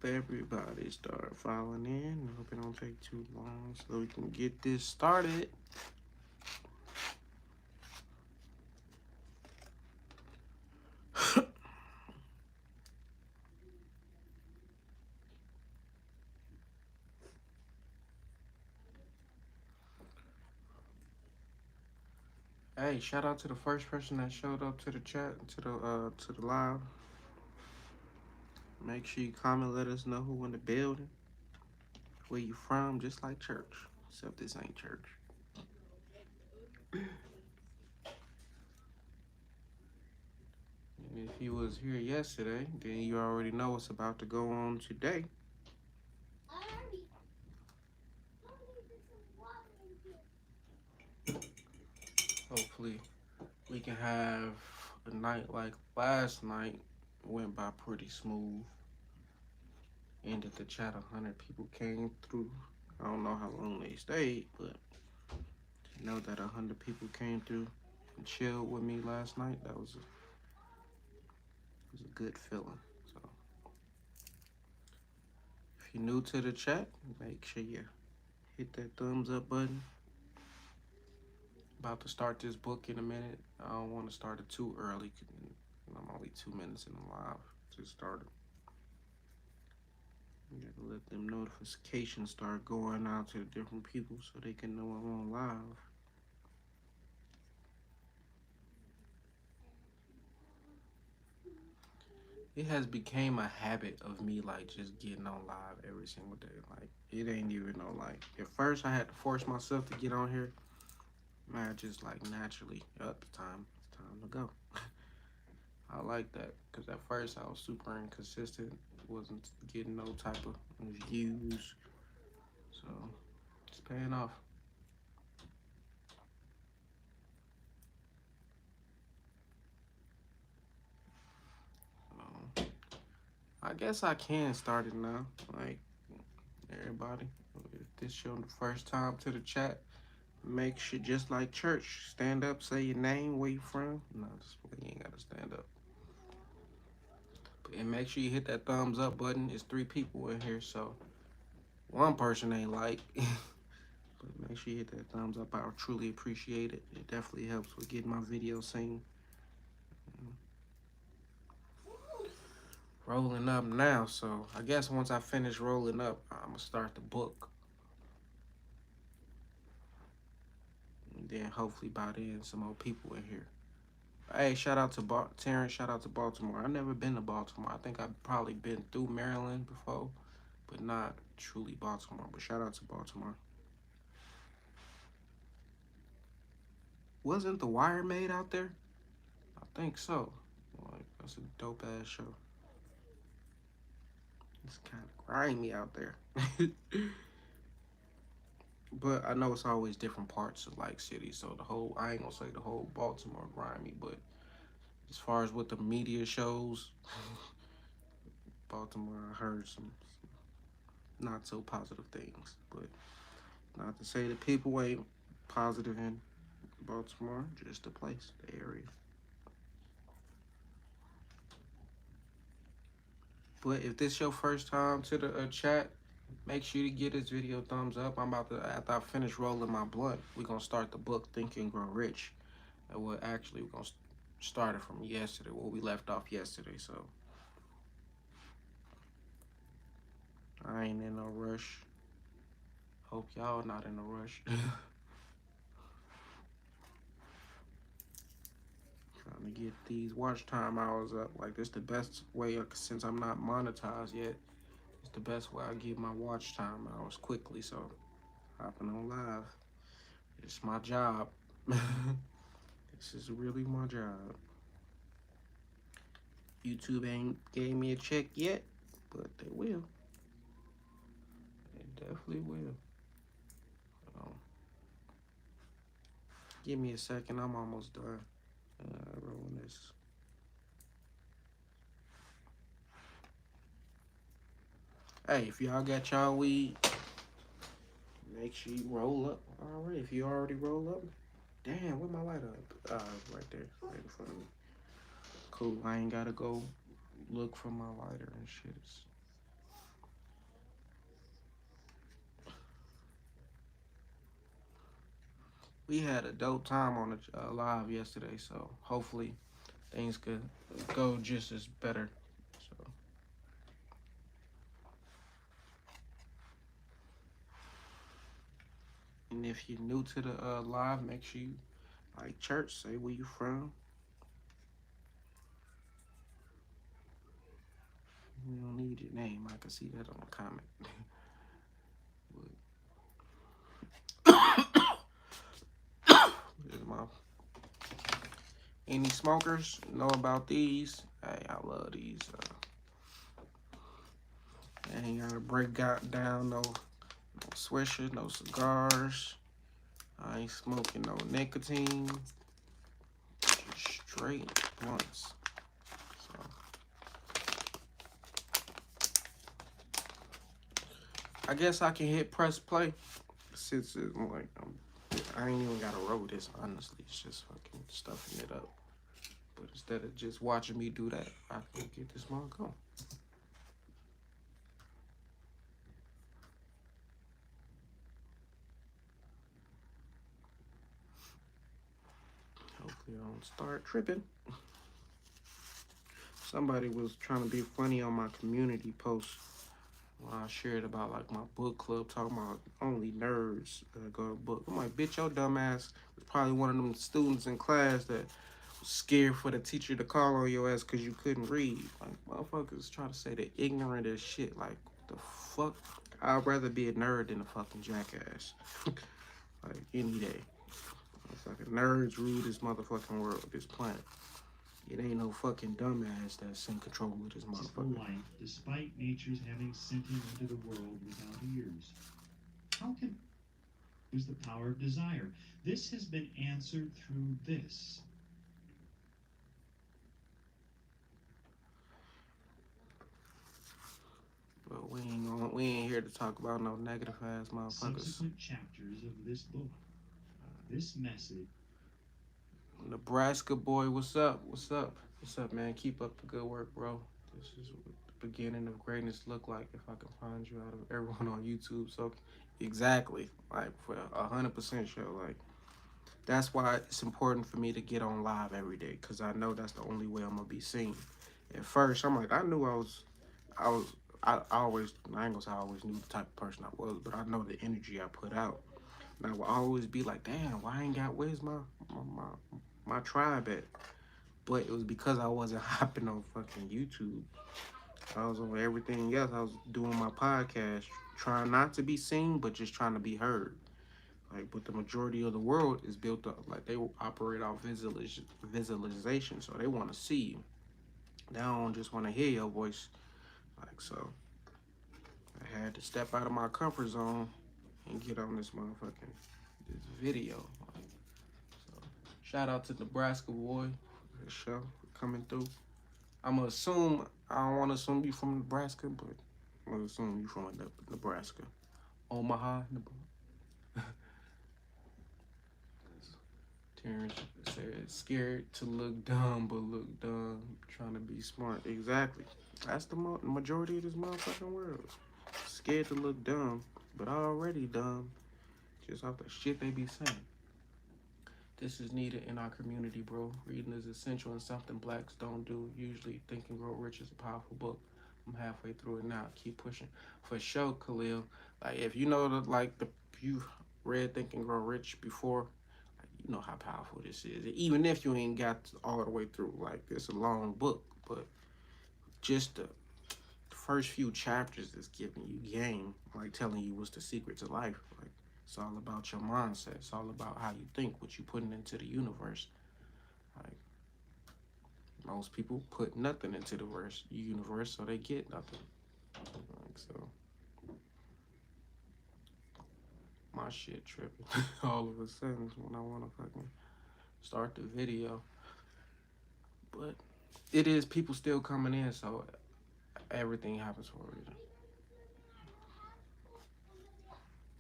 hope everybody start filing in. I hope it don't take too long so we can get this started. Hey, shout out to the first person that showed up to the chat, to the live. Make sure you comment, let us know who in the building, where you from, just like church. Except this ain't church. And if you was here yesterday, then you already know what's about to go on today. Hopefully, we can have a night like last night. Went by pretty smooth. Ended the chat, 100 people came through. I don't know how long they stayed, but to know that 100 people came through and chilled with me last night, was a good feeling. So if you're new to the chat, make sure you hit that thumbs up button. About to start this book in a minute. I don't want to start it too early. I'm only 2 minutes in the live to start it. You gotta let them notifications start going out to the different people so they can know I'm on live. It has become a habit of me like just getting on live every single day. Like it ain't even no like. At first, I had to force myself to get on here. Man, just like naturally, up it's time to go. I like that because at first I was super inconsistent, wasn't getting no type of views, so it's paying off. I guess I can start it now. Like everybody, if this your first time to the chat, make sure just like church, stand up, say your name, where you from. No, you ain't gotta stand up. And make sure you hit that thumbs up button. It's 3 people in here, so one person ain't like. But make sure you hit that thumbs up. I truly appreciate it. It definitely helps with getting my video seen. Rolling up now, so I guess once I finish rolling up, I'm gonna start the book. And then hopefully by then some more people in here. Hey, shout out to Terrence, shout out to Baltimore. I've never been to Baltimore. I think I've probably been through Maryland before, but not truly Baltimore. But shout out to Baltimore. Wasn't The Wire made out there? I think so. Like, that's a dope ass show. It's kind of grimy out there. But I know it's always different parts of like cities. So I ain't gonna say the whole Baltimore grimy, but as far as what the media shows, Baltimore, I heard some not so positive things. But not to say that people ain't positive in Baltimore, just the place, the area. But if this your first time to the chat, make sure to give this video a thumbs up. I'm about to, after I finish rolling my blunt, we're going to start the book, Think and Grow Rich. And we're going to start it from yesterday, where we left off yesterday. So I ain't in no rush. Hope y'all not in a rush. Trying to get these watch time hours up. Like, this the best way, since I'm not monetized yet, it's the best way I get my watch time hours quickly. So hopping on live, it's my job. This is really my job. YouTube ain't gave me a check yet, but they will. They definitely will. Give me a second. I'm almost done. Rolling this. Hey, if y'all got y'all weed, make sure you roll up. All right, if you already roll up. Damn, where my lighter at? Right there, right in front of me. Cool. I ain't gotta go look for my lighter and shit. We had a dope time on the live yesterday, so hopefully things could go just as better. So, and if you're new to the live, make sure you like church. Say where you from. You don't need your name. I can see that on the comment. This is my any smokers know about these? Hey, I love these. I ain't gotta break down no swishers, no cigars. I ain't smoking no nicotine. Just straight blunts. So I guess I can hit press play since it's like I ain't even gotta roll this. Honestly, it's just fucking stuffing it up. But instead of just watching me do that, I can get this mug going. Hopefully I don't start tripping. Somebody was trying to be funny on my community post when I shared about like my book club, talking about only nerds go to book. I'm like, bitch, your dumb ass was probably one of them students in class that was scared for the teacher to call on your ass because you couldn't read. Like, motherfuckers try to say they're ignorant as shit. Like, the fuck? I'd rather be a nerd than a fucking jackass. Like, any day. Fucking nerds rule this motherfucking world, this planet. It ain't no fucking dumbass that's in control of this motherfucker. Life, despite nature's having sent him into the world without ears. How can use the power of desire? This has been answered through this. But we ain't here to talk about no negative ass motherfuckers. Subsequent chapters of this book. This message. Nebraska boy, what's up? What's up? What's up, man? Keep up the good work, bro. This is what the beginning of greatness look like if I can find you out of everyone on YouTube. So exactly, like for 100% sure. Like that's why it's important for me to get on live every day, because I know that's the only way I'm gonna be seen. At first, I'm like, I knew I was, I always, I ain't gonna say I always knew the type of person I was, but I know the energy I put out. And I will always be like, damn, why I ain't got, where's my tribe at? But it was because I wasn't hopping on fucking YouTube. I was on everything else. I was doing my podcast, trying not to be seen, but just trying to be heard. Like, but the majority of the world is built up. Like, they operate off visualization, so they want to see you. They don't just want to hear your voice. Like, so I had to step out of my comfort zone and get on this motherfucking this video. So, shout out to Nebraska boy for the show coming through. I'm gonna assume I don't want to assume you from Nebraska, but I'm gonna assume you from Nebraska, Omaha. Terrence said, "Scared to look dumb, but look dumb, trying to be smart." Exactly. That's the majority of this motherfucking world. Scared to look dumb, but already dumb, just off the shit they be saying. This is needed in our community, bro. Reading is essential and something blacks don't do. Usually, Think and Grow Rich is a powerful book. I'm halfway through it now. Keep pushing. For sure, Khalil. Like, if you know that, like, you read Think and Grow Rich before, like, you know how powerful this is. Even if you ain't got all the way through, like, it's a long book, but just the first few chapters is giving you game, like telling you what's the secret to life. Like, it's all about your mindset. It's all about how you think, what you putting into the universe. Like, most people put nothing into the universe, so they get nothing. Like, so my shit tripping all of a sudden when I want to fucking start the video. But it is people still coming in, so everything happens for a reason.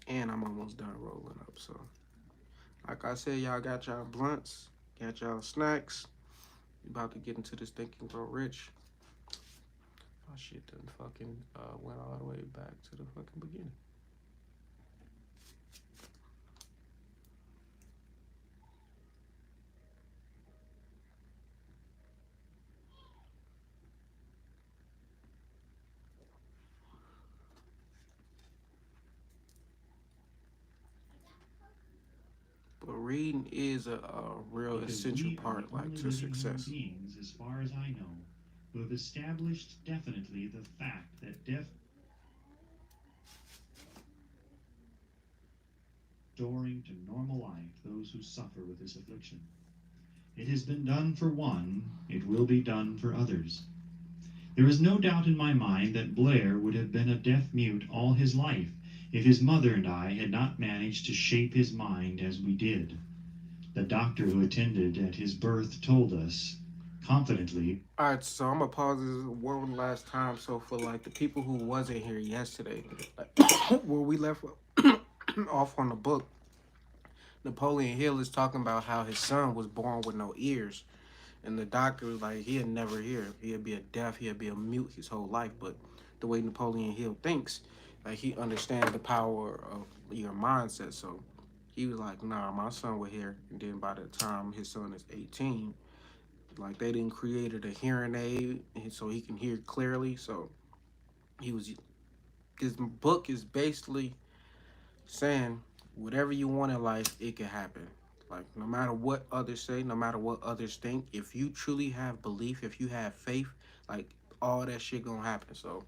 And I'm almost done rolling up, so like I said, y'all got y'all blunts, got y'all snacks. You about to get into this Think and Grow Rich. My shit done fucking went all the way back to the fucking beginning. reading is a real Because essential we are the part, like, only to living human success. beings, as far as I know, who have established definitely the fact that death restoring to normal life those who suffer with this affliction. It has been done for one, it will be done for others. There is no doubt in my mind that Blair would have been a deaf mute all his life if his mother and I had not managed to shape his mind as we did. The doctor who attended at his birth told us, confidently, All right, so I'm gonna pause this one last time. So for like the people who wasn't here yesterday, like, where we left off on the book, Napoleon Hill is talking about how his son was born with no ears, and the doctor was like he'd never hear. He'd be a deaf. He'd be a mute his whole life. But the way Napoleon Hill thinks, like he understands the power of your mindset. So he was like, "Nah, my son will hear." And then by the time his son is 18, like they didn't created a hearing aid, so he can hear clearly. So he was. This book is basically saying whatever you want in life, it can happen. Like no matter what others say, no matter what others think, if you truly have belief, if you have faith, like all that shit gonna happen. So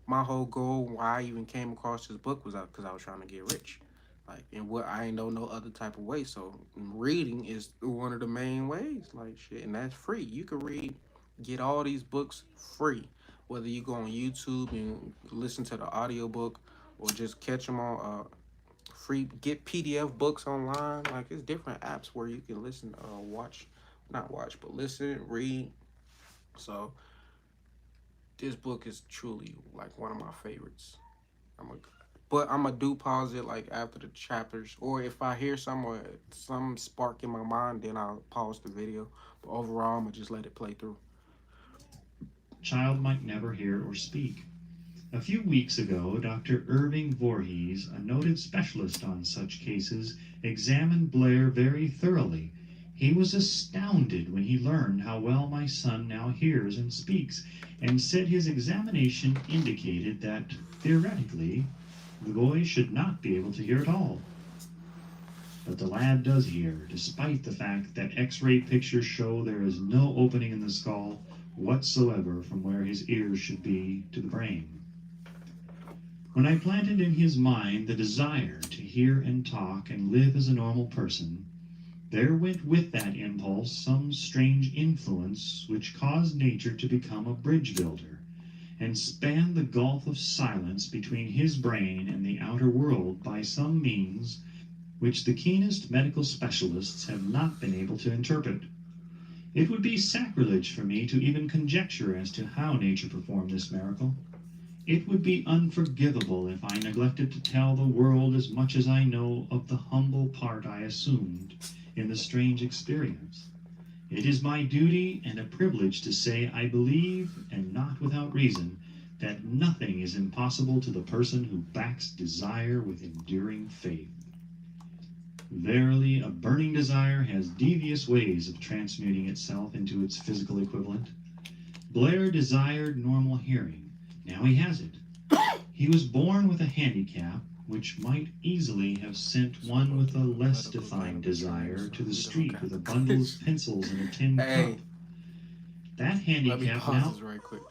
my whole goal, why I even came across this book, was because I was trying to get rich. Like, and what I ain't know no other type of way. So reading is one of the main ways. Like shit, and that's free. You can read, get all these books free. Whether you go on YouTube and listen to the audiobook or just catch them on free, get PDF books online. Like it's different apps where you can listen, watch, not watch, but listen, read. So this book is truly like one of my favorites. I'm a, but I'm gonna do pause it like after the chapters, or if I hear some spark in my mind, then I'll pause the video. But overall, I'm gonna just let it play through. child might never hear or speak. A few weeks ago, Dr. Irving Voorhees, a noted specialist on such cases, examined Blair very thoroughly. He was astounded when he learned how well my son now hears and speaks, and said his examination indicated that, theoretically, the boy should not be able to hear at all. But the lad does hear, despite the fact that X-ray pictures show there is no opening in the skull whatsoever from where his ears should be to the brain. When I planted in his mind the desire to hear and talk and live as a normal person, there went with that impulse some strange influence which caused nature to become a bridge builder and span the gulf of silence between his brain and the outer world by some means which the keenest medical specialists have not been able to interpret. It would be sacrilege for me to even conjecture as to how nature performed this miracle. It would be unforgivable if I neglected to tell the world as much as I know of the humble part I assumed in the strange experience. It is my duty and a privilege to say I believe, and not without reason, that nothing is impossible to the person who backs desire with enduring faith. Verily, a burning desire has devious ways of transmuting itself into its physical equivalent. Blair desired normal hearing. Now he has it. He was born with a handicap which might easily have sent one with a less defined desire to the street with a bundle of pencils and a tin Hey, cup. That let me handicap pause now... this right quick.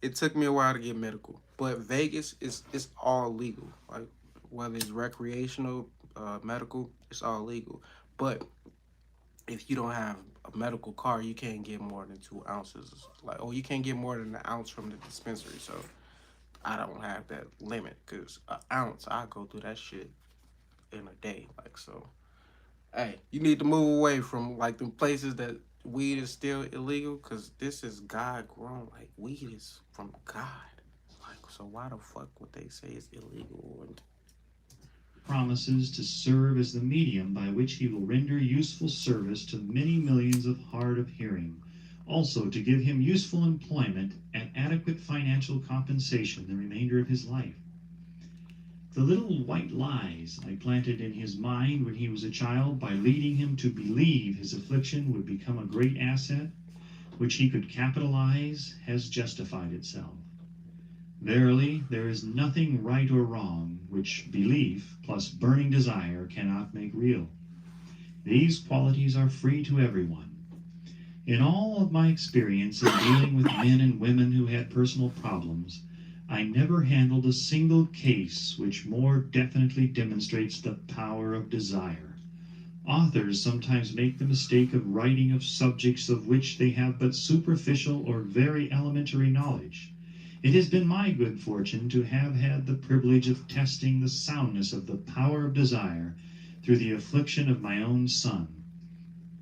It took me a while to get medical, but Vegas is it's all legal. Like whether it's recreational, medical, it's all legal. But if you don't have a medical card, you can't get more than 2 ounces. Like, oh, you can't get more than an ounce from the dispensary. So I don't have that limit because an ounce, I go through that shit in a day. Like, so, hey, you need to move away from like the places that weed is still illegal because this is God grown. Like, weed is from God. Like, so why the fuck would they say it's illegal? And promises to serve as the medium by which he will render useful service to many millions of hard of hearing, also to give him useful employment and adequate financial compensation the remainder of his life. The little white lies I planted in his mind when he was a child by leading him to believe his affliction would become a great asset, which he could capitalize, has justified itself. Verily, there is nothing right or wrong which belief plus burning desire cannot make real. These qualities are free to everyone. In all of my experience in dealing with men and women who had personal problems, I never handled a single case which more definitely demonstrates the power of desire. Authors sometimes make the mistake of writing of subjects of which they have but superficial or very elementary knowledge. It has been my good fortune to have had the privilege of testing the soundness of the power of desire through the affliction of my own son.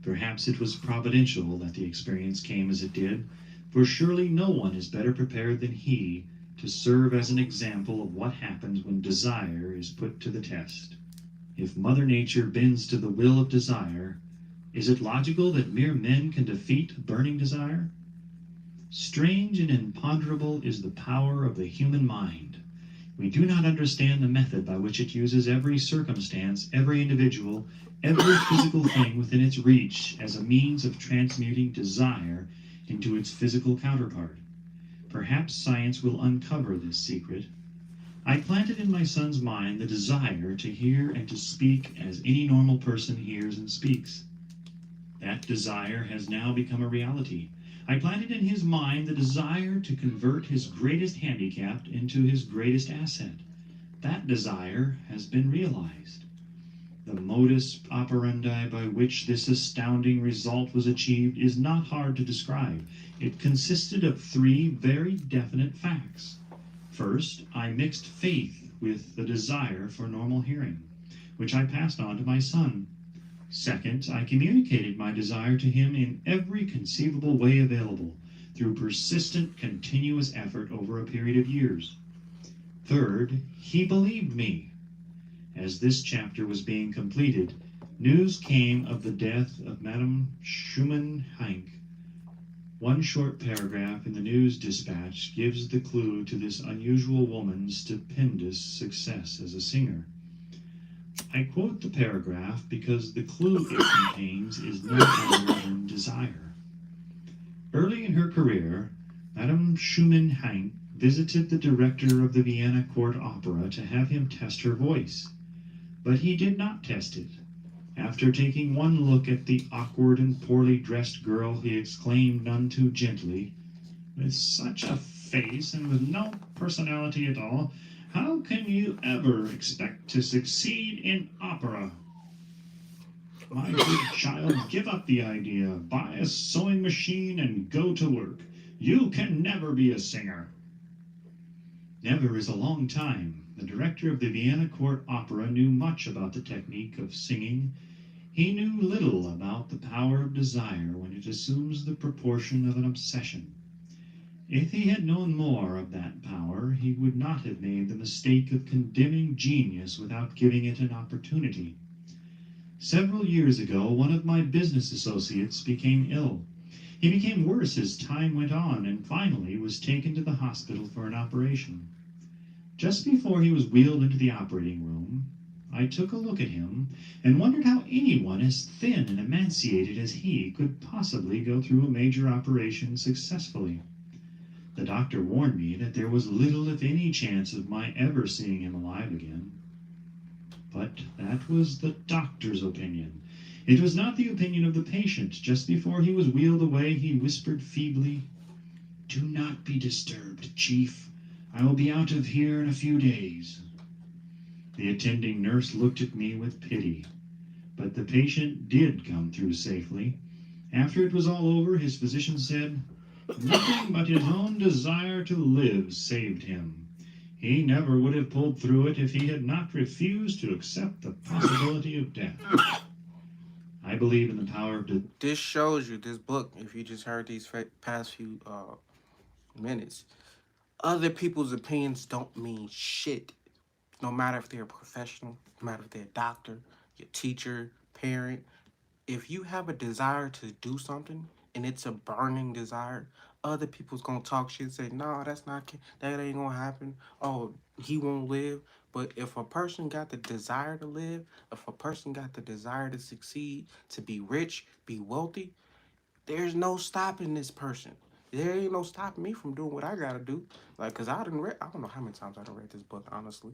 Perhaps it was providential that the experience came as it did, for surely no one is better prepared than he to serve as an example of what happens when desire is put to the test. If Mother Nature bends to the will of desire, is it logical that mere men can defeat burning desire? Strange and imponderable is the power of the human mind. We do not understand the method by which it uses every circumstance, every individual, every physical thing within its reach as a means of transmuting desire into its physical counterpart. Perhaps science will uncover this secret. I planted in my son's mind the desire to hear and to speak as any normal person hears and speaks. That desire has now become a reality. I planted in his mind the desire to convert his greatest handicap into his greatest asset. That desire has been realized. The modus operandi by which this astounding result was achieved is not hard to describe. It consisted of three very definite facts. First, I mixed faith with the desire for normal hearing, which I passed on to my son. Second, I communicated my desire to him in every conceivable way available, through persistent, continuous effort over a period of years. Third, he believed me. As this chapter was being completed, news came of the death of Madame Schumann Heink. One short paragraph in the news dispatch gives the clue to this unusual woman's stupendous success as a singer. I quote the paragraph because the clue it contains is no other than desire. Early in her career, Madame Schumann Heink visited the director of the Vienna Court Opera to have him test her voice. But he did not test it. After taking one look at the awkward and poorly dressed girl, he exclaimed none too gently, "With such a face and with no personality at all, how can you ever expect to succeed in opera? My good child, give up the idea. Buy a sewing machine and go to work. You can never be a singer." Never is a long time. The director of the Vienna Court Opera knew much about the technique of singing. He knew little about the power of desire when it assumes the proportion of an obsession. If he had known more of that power, he would not have made the mistake of condemning genius without giving it an opportunity. Several years ago, one of my business associates became ill. He became worse as time went on and finally was taken to the hospital for an operation. Just before he was wheeled into the operating room, I took a look at him and wondered how anyone as thin and emaciated as he could possibly go through a major operation successfully. The doctor warned me that there was little if any chance of my ever seeing him alive again. But that was the doctor's opinion. It was not the opinion of the patient. Just before he was wheeled away, he whispered feebly, "Do not be disturbed, Chief. I will be out of here in a few days." The attending nurse looked at me with pity. But the patient did come through safely. After it was all over, his physician said, "Nothing but his own desire to live saved him. He never would have pulled through it if he had not refused to accept the possibility of death." I believe in the power of This shows you this book. If you just heard these past few minutes, other people's opinions don't mean shit. No matter if they're a professional, no matter if they're a doctor, your teacher, parent. If you have a desire to do something and it's a burning desire, other people's gonna talk shit, say, "No, that's not, that ain't gonna happen. Oh, he won't live." But if a person got the desire to live, if a person got the desire to succeed, to be rich, be wealthy, there's no stopping this person. there ain't no stopping me from doing what I gotta do. Like, cause I don't know how many times I done read this book, honestly.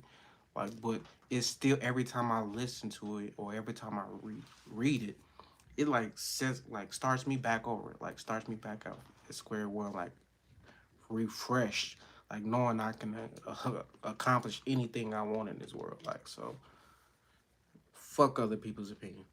Like, but it's still every time I listen to it or every time I read it, it like says like starts me back over it, like starts me back out at square one, like refreshed, like knowing I can accomplish anything I want in this world. Like, so fuck other people's opinion.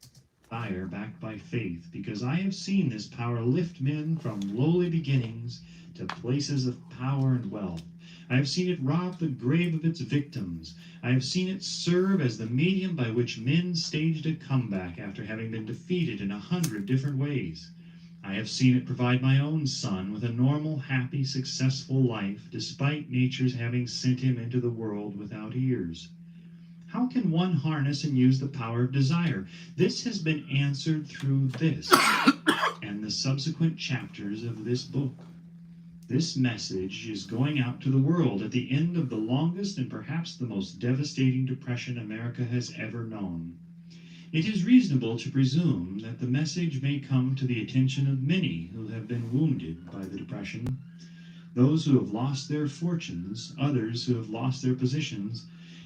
Fire backed by faith, because I have seen this power lift men from lowly beginnings to places of power and wealth. I have seen it rob the grave of its victims. I have seen it serve as the medium by which men staged a comeback after having been defeated in 100 different ways. I have seen it provide my own son with a normal, happy, successful life, despite nature's having sent him into the world without ears. How can one harness and use the power of desire? This has been answered through this and the subsequent chapters of this book. This message is going out to the world at the end of the longest and perhaps the most devastating depression America has ever known. It is reasonable to presume that the message may come to the attention of many who have been wounded by the depression, those who have lost their fortunes, others who have lost their positions,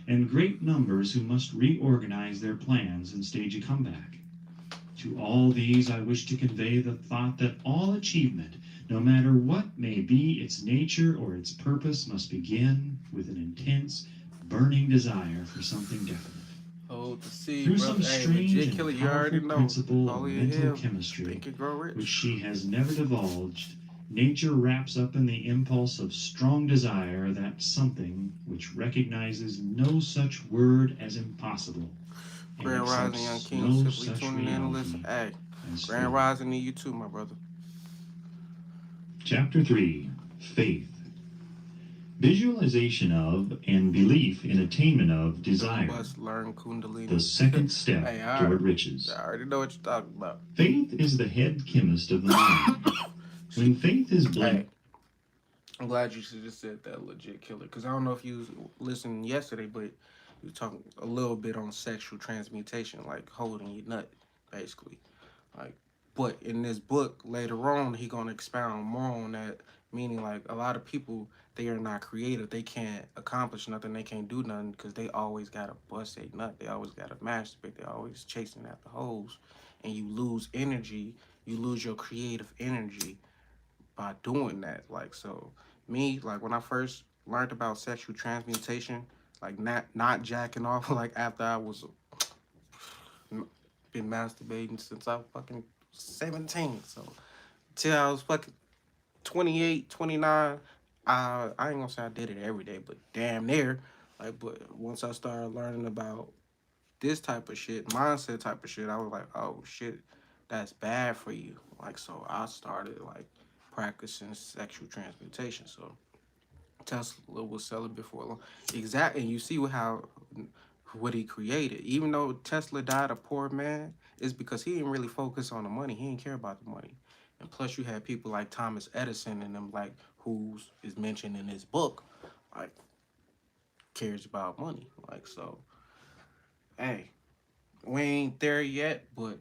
and great numbers who must reorganize their plans and stage a comeback. To all these I wish to convey the thought that all achievement, no matter what may be its nature or its purpose, must begin with an intense, burning desire for something definite. Hold the seed, Through brother. some strange Legit and killer, you already powerful know. principle of Holy mental hell. chemistry, Think and grow rich. which she has never divulged, nature wraps up in the impulse of strong desire that something which recognizes no such word as impossible, and Grand Rising, Young accepts King, no simply such tuning in and listen. reality Hey, as Grand faith. Rising to you too, my brother. Chapter 3, Faith. Visualization of and belief in attainment of desire. Must learn Kundalini. The second step Hey, toward riches. I already know what you're talking about. Faith is the head chemist of the mind. When faith is blended. Hey, I'm glad you just said that, legit killer, because I don't know if you listened yesterday, but you talking a little bit on sexual transmutation, like holding your nut, basically. Like, but in this book later on, he gonna expound more on that, meaning like a lot of people, they are not creative. They can't accomplish nothing. They can't do nothing because they always gotta bust a nut. They always gotta masturbate. They always chasing after hoes, and you lose energy. You lose your creative energy by doing that. Like, so me, like when I first learned about sexual transmutation, like not jacking off like after I was been masturbating since I was fucking 17. So till I was fucking 28, 29, I ain't gonna say I did it every day, but damn near. Like, but once I started learning about this type of shit, mindset type of shit, I was like, oh shit, that's bad for you. Like, so I started like practicing sexual transmutation. So Tesla was celibate for a long. Exactly, and you see how what he created. Even though Tesla died a poor man, it's because he didn't really focus on the money. He didn't care about the money. And plus, you had people like Thomas Edison and them, like who is mentioned in his book, like cares about money. Like, so, hey, we ain't there yet, but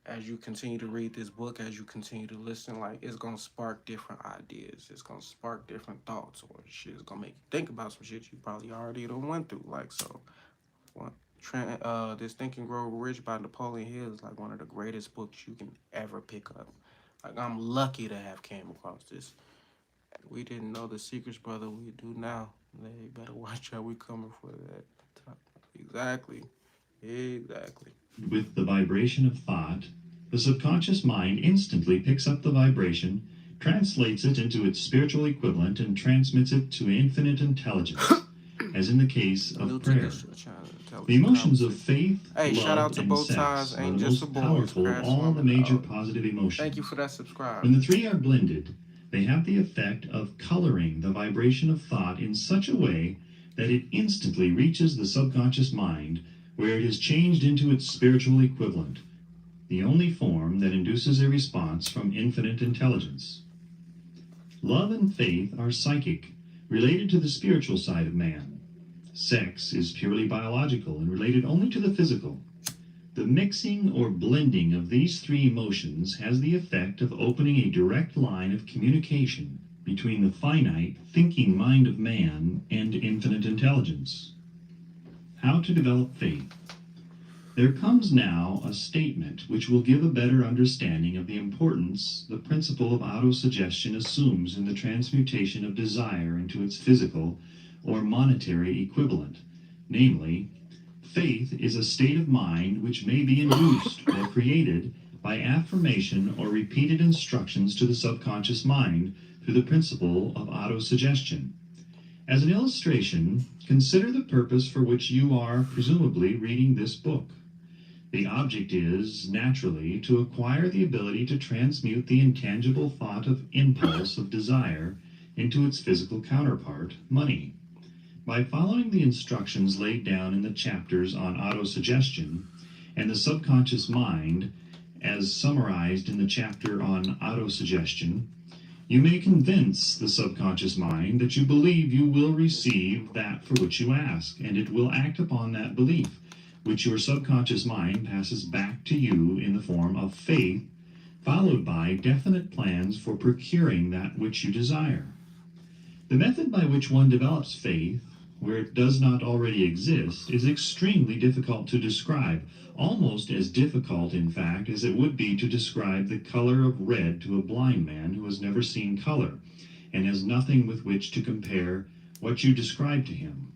as you continue to read this book, as you continue to listen, like it's gonna spark different ideas. It's gonna spark different thoughts, or shit. It's gonna make you think about some shit you probably already done went through. Like, so, this Think and Grow Rich by Napoleon Hill is like one of the greatest books you can ever pick up. Like, I'm lucky to have came across this. We didn't know the secrets, brother. We do now. They better watch out. We coming for that. Exactly. With the vibration of thought, the subconscious mind instantly picks up the vibration, translates it into its spiritual equivalent, and transmits it to infinite intelligence, as in the case of prayer. The emotions of faith, love, and sex are the most powerful of all the major positive emotions. Thank you for that subscribe. When the three are blended, they have the effect of coloring the vibration of thought in such a way that it instantly reaches the subconscious mind, where it is changed into its spiritual equivalent, the only form that induces a response from infinite intelligence. Love and faith are psychic, related to the spiritual side of man. Sex is purely biological and related only to the physical. The mixing or blending of these three emotions has the effect of opening a direct line of communication between the finite, thinking mind of man and infinite intelligence. How to develop faith. There comes now a statement which will give a better understanding of the importance the principle of autosuggestion assumes in the transmutation of desire into its physical or monetary equivalent, namely, faith is a state of mind which may be induced or created by affirmation or repeated instructions to the subconscious mind through the principle of autosuggestion. As an illustration, consider the purpose for which you are presumably reading this book. The object is, naturally, to acquire the ability to transmute the intangible thought of impulse of desire into its physical counterpart, money. By following the instructions laid down in the chapters on autosuggestion and the subconscious mind, as summarized in the chapter on autosuggestion, you may convince the subconscious mind that you believe you will receive that for which you ask, and it will act upon that belief, which your subconscious mind passes back to you in the form of faith, followed by definite plans for procuring that which you desire. The method by which one develops faith, where it does not already exist, is extremely difficult to describe, almost as difficult, in fact, as it would be to describe the color of red to a blind man who has never seen color, and has nothing with which to compare what you describe to him.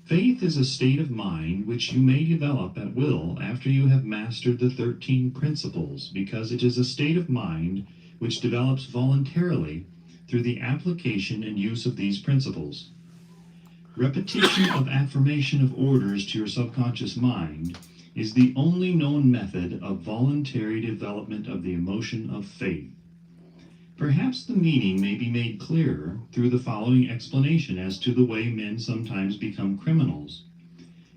Faith is a state of mind which you may develop at will after you have mastered the 13 principles, because it is a state of mind which develops voluntarily through the application and use of these principles. Repetition of affirmation of orders to your subconscious mind is the only known method of voluntary development of the emotion of faith. Perhaps the meaning may be made clearer through the following explanation as to the way men sometimes become criminals.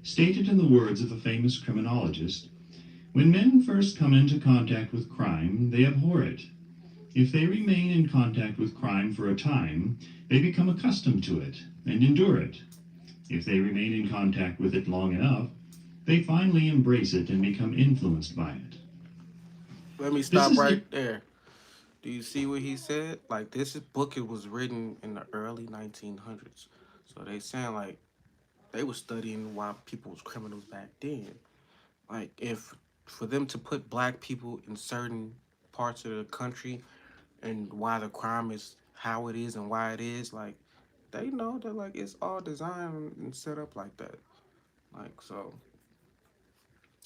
Stated in the words of a famous criminologist, when men first come into contact with crime, they abhor it. If they remain in contact with crime for a time, they become accustomed to it and endure it. If they remain in contact with it long enough, they finally embrace it and become influenced by it. Let me stop right there. Do you see what he said? Like, this book, it was written in the early 1900s. So they saying, like, they were studying why people was criminals back then. Like, if for them to put black people in certain parts of the country and why the crime is how it is and why it is, like, they know that, like, it's all designed and set up like that. Like, so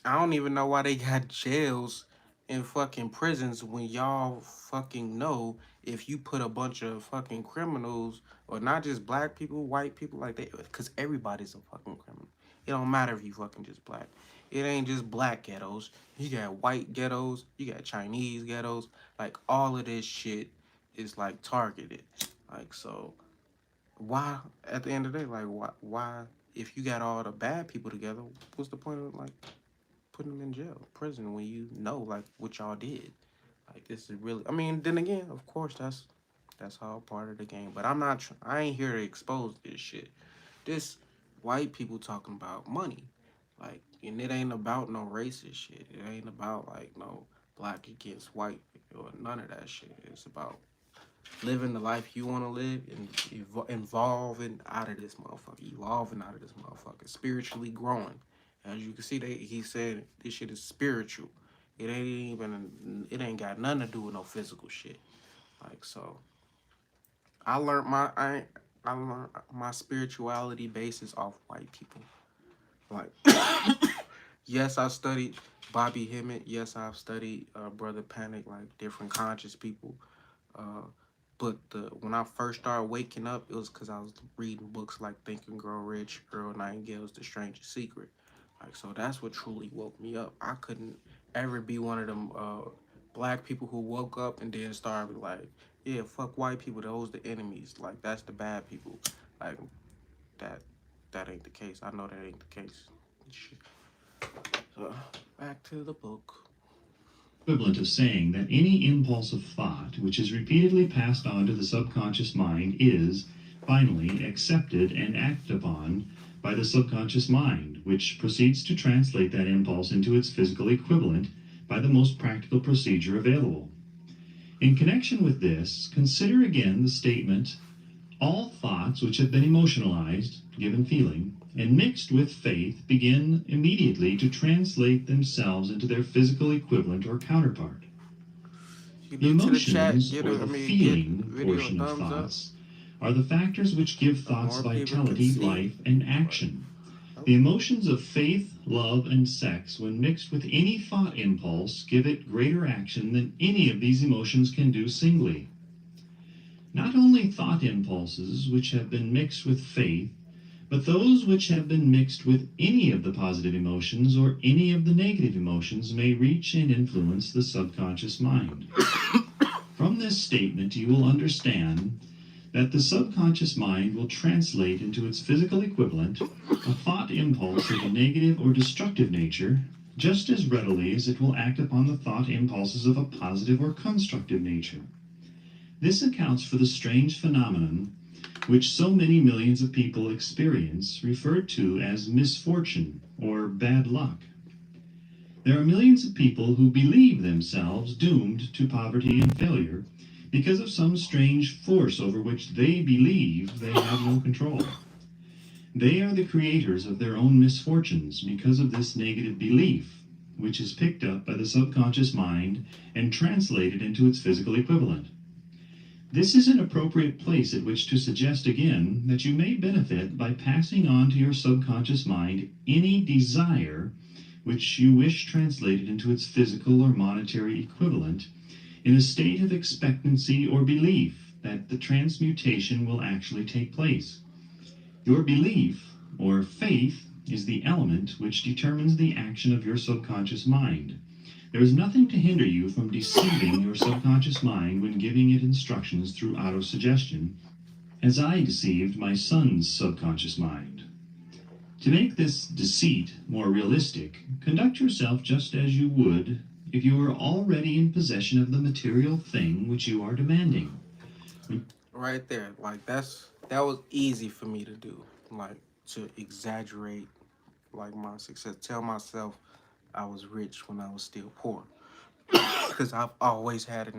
I don't even know why they got jails and fucking prisons when y'all fucking know if you put a bunch of fucking criminals, or not just black people, white people, like they, because everybody's a fucking criminal. It don't matter if you fucking just black. It ain't just black ghettos. You got white ghettos, you got Chinese ghettos. Like, all of this shit is like targeted. Like, so why, at the end of the day, like, why if you got all the bad people together, what's the point of, like, putting them in jail, prison, when you know, like, what y'all did? Like, this is really, I mean, then again, of course, that's all part of the game. But I ain't here to expose this shit. This white people talking about money, like, and it ain't about no racist shit. It ain't about, like, no black against white or none of that shit. It's about living the life you want to live and evolving out of this motherfucker, spiritually growing. As you can see, he said this shit is spiritual. It ain't got nothing to do with no physical shit. Like, so I learned my spirituality basis off white people. Like, yes, I studied Bobby Hemmett. Yes, I've studied Brother Panic, like different conscious people. But when I first started waking up, it was because I was reading books like Think and Grow Rich, Earl Nightingale's The Strangest Secret. Like, so that's what truly woke me up. I couldn't ever be one of them black people who woke up and then started like, yeah, fuck white people, those the enemies. Like, that's the bad people. Like, that ain't the case. I know that ain't the case. Shit. So, back to the book. Equivalent of saying that any impulse of thought which is repeatedly passed on to the subconscious mind is, finally, accepted and acted upon by the subconscious mind, which proceeds to translate that impulse into its physical equivalent by the most practical procedure available. In connection with this, consider again the statement, all thoughts which have been emotionalized, given feeling, and mixed with faith begin immediately to translate themselves into their physical equivalent or counterpart. You The do to the chat. emotions, Get or a, I the mean, get feeling video a portion of thumbs up thoughts, are the factors which give so thoughts more people can vitality, see. life, and Like, action. oh, The emotions of faith, love, and sex, when mixed with any thought impulse, give it greater action than any of these emotions can do singly. Not only thought impulses which have been mixed with faith, but those which have been mixed with any of the positive emotions or any of the negative emotions may reach and influence the subconscious mind. From this statement, you will understand that the subconscious mind will translate into its physical equivalent a thought impulse of a negative or destructive nature just as readily as it will act upon the thought impulses of a positive or constructive nature. This accounts for the strange phenomenon which so many millions of people experience, referred to as misfortune or bad luck. There are millions of people who believe themselves doomed to poverty and failure because of some strange force over which they believe they have no control. They are the creators of their own misfortunes because of this negative belief, which is picked up by the subconscious mind and translated into its physical equivalent. This is an appropriate place at which to suggest again that you may benefit by passing on to your subconscious mind any desire which you wish translated into its physical or monetary equivalent in a state of expectancy or belief that the transmutation will actually take place. Your belief, or faith, is the element which determines the action of your subconscious mind. There is nothing to hinder you from deceiving your subconscious mind when giving it instructions through autosuggestion, as I deceived my son's subconscious mind. To make this deceit more realistic, conduct yourself just as you would if you were already in possession of the material thing which you are demanding. right there. Like that was easy for me to do. Like to exaggerate like my success. Tell myself I was rich when I was still poor. Because I've always had it.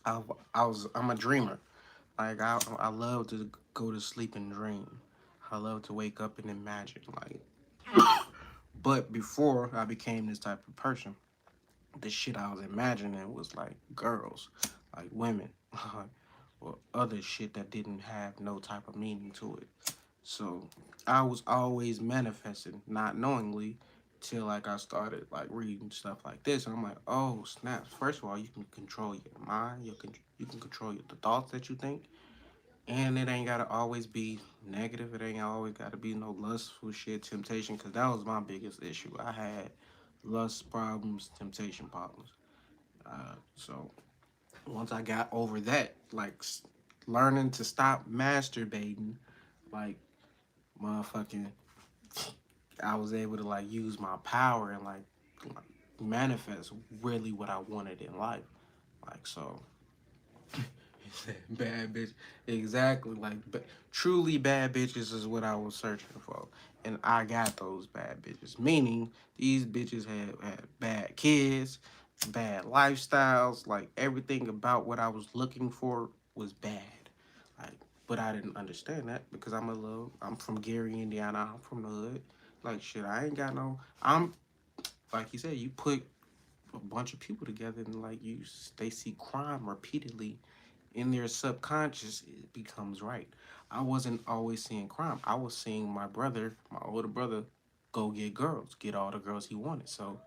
I'm a dreamer. Like I love to go to sleep and dream. I love to wake up and imagine. Like, but before I became this type of person, the shit I was imagining was like girls, like women, or other shit that didn't have no type of meaning to it. So I was always manifesting, not knowingly, till like I started like reading stuff like this, and I'm like, oh snaps! First of all, you can control your mind. You can control the thoughts that you think, and it ain't gotta always be negative. It ain't always gotta be no lustful shit, temptation. Cause that was my biggest issue. I had lust problems, temptation problems. So once I got over that, like learning to stop masturbating, like motherfucking, I was able to like use my power and like manifest really what I wanted in life. Like so, bad bitch, exactly. Like, but truly bad bitches is what I was searching for, and I got those bad bitches. Meaning these bitches had bad kids, bad lifestyles. Like everything about what I was looking for was bad. Like, but I didn't understand that because I'm from Gary, Indiana. I'm from the hood. Like shit, I ain't got no. I'm like you said, you put a bunch of people together and like they see crime repeatedly in their subconscious, it becomes right. I wasn't always seeing crime. I was seeing my brother, my older brother, go get girls, get all the girls he wanted. So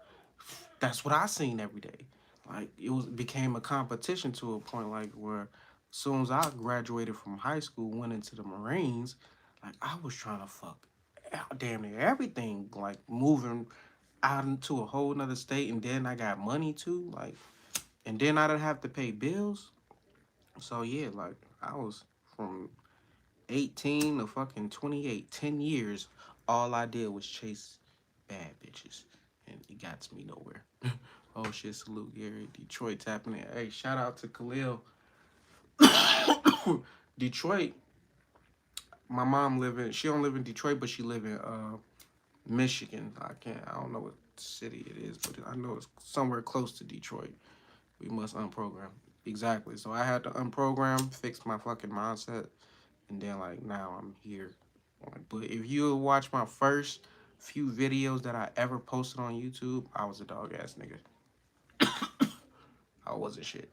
that's what I seen every day. Like became a competition to a point like where as soon as I graduated from high school, went into the Marines, like I was trying to fuck damn near everything, like moving out into a whole nother state, and then I got money too, like, and then I didn't have to pay bills. So yeah, like I was from 18 to fucking 28, 10 years. All I did was chase bad bitches, and it got to me nowhere. Oh shit, salute Gary, Detroit tapping in. Hey, shout out to Khalil. Detroit, My mom she don't live in Detroit, but she live in Michigan. I don't know what city it is, but I know it's somewhere close to Detroit. We must unprogram. Exactly. So I had to unprogram, fix my fucking mindset, and then like now I'm here. Like, but if you watch my first few videos that I ever posted on YouTube, I was a dog ass nigga. I wasn't shit.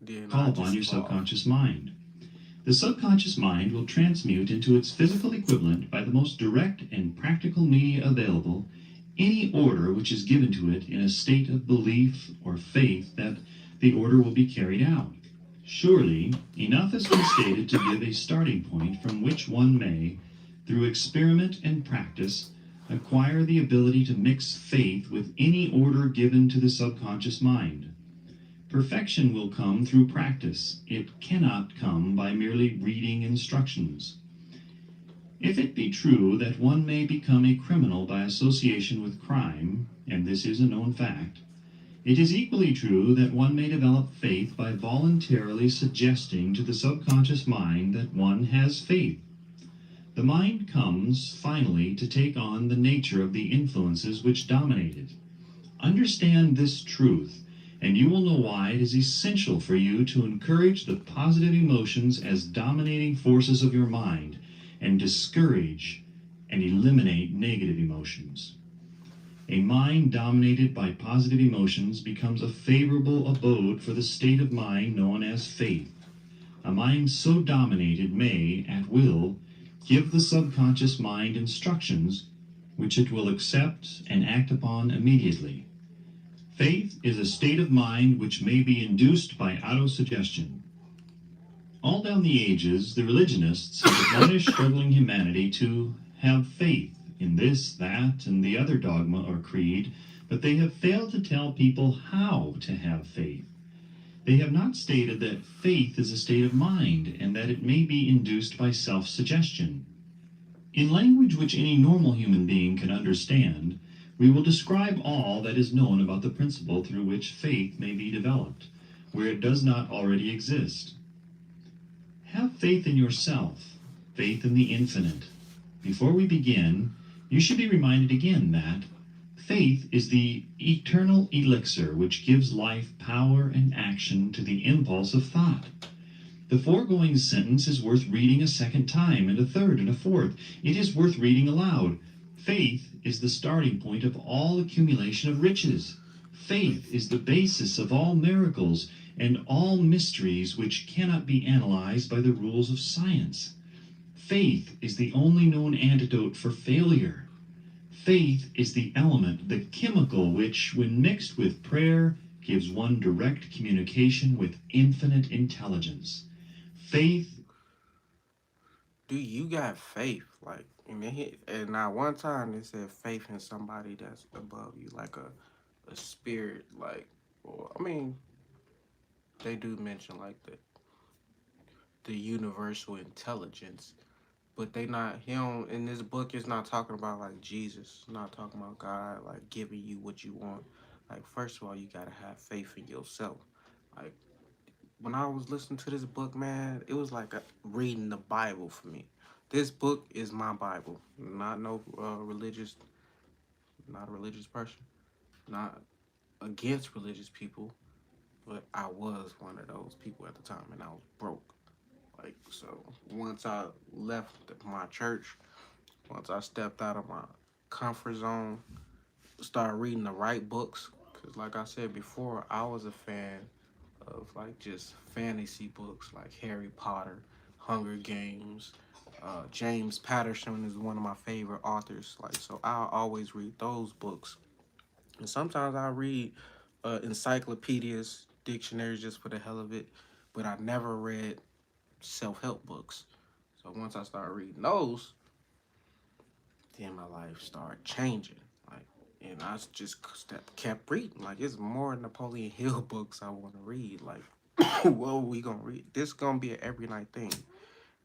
Then Call I upon just your evolved. subconscious mind. The subconscious mind will transmute into its physical equivalent by the most direct and practical media available any order which is given to it in a state of belief or faith that the order will be carried out. Surely, enough has been stated to give a starting point from which one may, through experiment and practice, acquire the ability to mix faith with any order given to the subconscious mind. Perfection will come through practice. It cannot come by merely reading instructions. If it be true that one may become a criminal by association with crime, and this is a known fact, it is equally true that one may develop faith by voluntarily suggesting to the subconscious mind that one has faith. The mind comes, finally, to take on the nature of the influences which dominate it. Understand this truth, and you will know why it is essential for you to encourage the positive emotions as dominating forces of your mind and discourage and eliminate negative emotions. A mind dominated by positive emotions becomes a favorable abode for the state of mind known as faith. A mind so dominated may, at will, give the subconscious mind instructions which it will accept and act upon immediately. Faith is a state of mind which may be induced by autosuggestion. All down the ages, the religionists have admonished struggling humanity to have faith in this, that, and the other dogma or creed, but they have failed to tell people how to have faith. They have not stated that faith is a state of mind and that it may be induced by self-suggestion. In language which any normal human being can understand, we will describe all that is known about the principle through which faith may be developed, where it does not already exist. Have faith in yourself, faith in the infinite. Before we begin, you should be reminded again that faith is the eternal elixir which gives life power and action to the impulse of thought. The foregoing sentence is worth reading a second time, and a third, and a fourth. It is worth reading aloud. Faith is the starting point of all accumulation of riches. Faith is the basis of all miracles and all mysteries which cannot be analyzed by the rules of science. Faith is the only known antidote for failure. Faith is the element, the chemical, which, when mixed with prayer, gives one direct communication with infinite intelligence. Faith. Do you got faith? Like, and now one time they said faith in somebody that's above you, like a spirit, like, or I mean, they do mention like the universal intelligence, but they not he don't in this book is not talking about like Jesus, not talking about God like giving you what you want. Like first of all, you gotta have faith in yourself. Like when I was listening to this book, man, it was like reading the Bible for me. This book is my Bible. Not no religious, not a religious person, not against religious people, but I was one of those people at the time, and I was broke. Like so, once I left my church, once I stepped out of my comfort zone, started reading the right books. Cause like I said before, I was a fan of like just fantasy books like Harry Potter, Hunger Games. James Patterson is one of my favorite authors. Like so, I always read those books, and sometimes I read encyclopedias, dictionaries just for the hell of it. But I never read self help books. So once I started reading those, then my life started changing. Like, and I just kept reading. Like, it's more Napoleon Hill books I want to read. Like, what we gonna read? This gonna be an every night thing.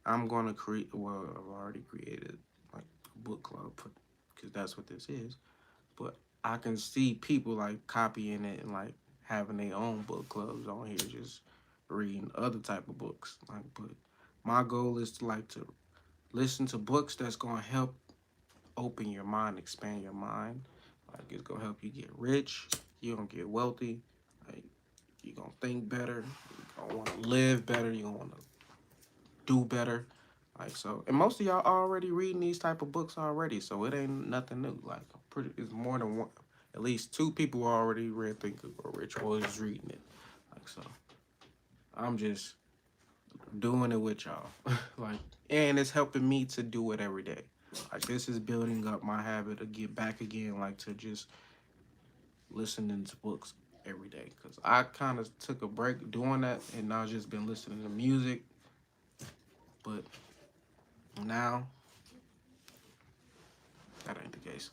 I'm gonna create. Well, I've already created like a book club because that's what this is. But I can see people like copying it and like having their own book clubs on here, just reading other type of books. Like, but My goal is to listen to books that's gonna help open your mind, expand your mind. Like it's gonna help you get rich. You're gonna get wealthy. Like you're gonna think better. You're gonna want to live better. You're gonna want to do better. Like so, and most of y'all already reading these type of books already, so it ain't nothing new. Like pretty, it's more than one. At least two people already read Think and Grow Rich or is reading it. Like so, I'm just doing it with y'all. Like, and it's helping me to do it every day. Like this is building up my habit to get back again, like to just listening to books every day. Cause I kind of took a break doing that, and I've just been listening to music. But now that ain't the case.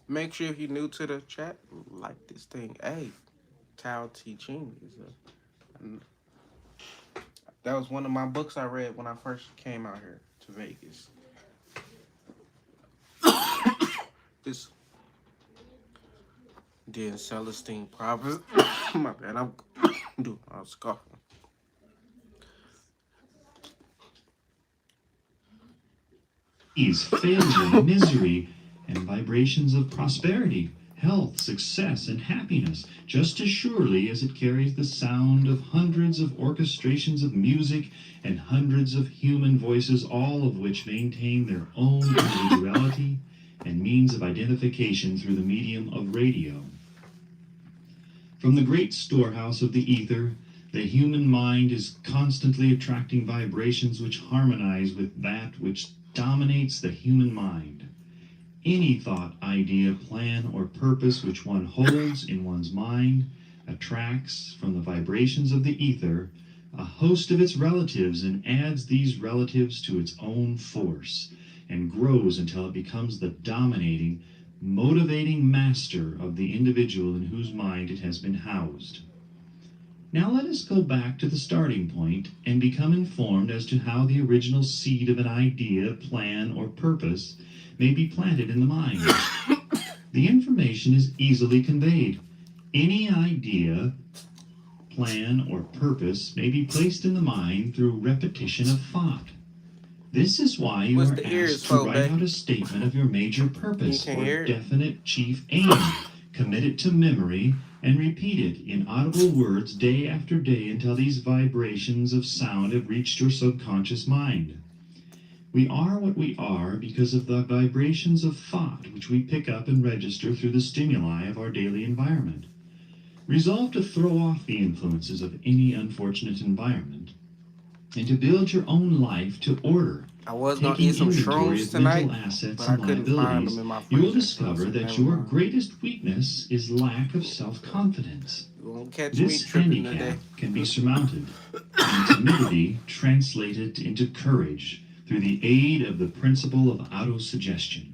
Make sure if you're new to the chat, like this thing. Hey, Tao Te Ching is that was one of my books I read when I first came out here to Vegas. This then Celestine Proverbs. My bad, I was coughing. Ease, failure, misery, and vibrations of prosperity, health, success, and happiness, just as surely as it carries the sound of hundreds of orchestrations of music and hundreds of human voices, all of which maintain their own individuality and means of identification through the medium of radio. From the great storehouse of the ether, the human mind is constantly attracting vibrations which harmonize with that which dominates the human mind. Any thought, idea, plan, or purpose which one holds in one's mind attracts from the vibrations of the ether a host of its relatives and adds these relatives to its own force and grows until it becomes the dominating, motivating master of the individual in whose mind it has been housed. Now let us go back to the starting point and become informed as to how the original seed of an idea, plan, or purpose may be planted in the mind. The information is easily conveyed. Any idea, plan, or purpose may be placed in the mind through repetition of thought. This is why you What's are the ears, asked to folk, write babe? out a statement of your major purpose You can't or hear it? definite chief aim. Commit it to memory and repeat it in audible words day after day until these vibrations of sound have reached your subconscious mind. We are what we are because of the vibrations of thought which we pick up and register through the stimuli of our daily environment. Resolve to throw off the influences of any unfortunate environment and to build your own life to order. I was gonna Taking eat some inventory shrooms of mental tonight, assets but I and couldn't find liabilities, them in my you will freezer. So I discover said, that never your mind. greatest weakness is lack of self-confidence. You won't catch me This tripping handicap today. can be surmounted, and timidity translated into courage through the aid of the principle of autosuggestion.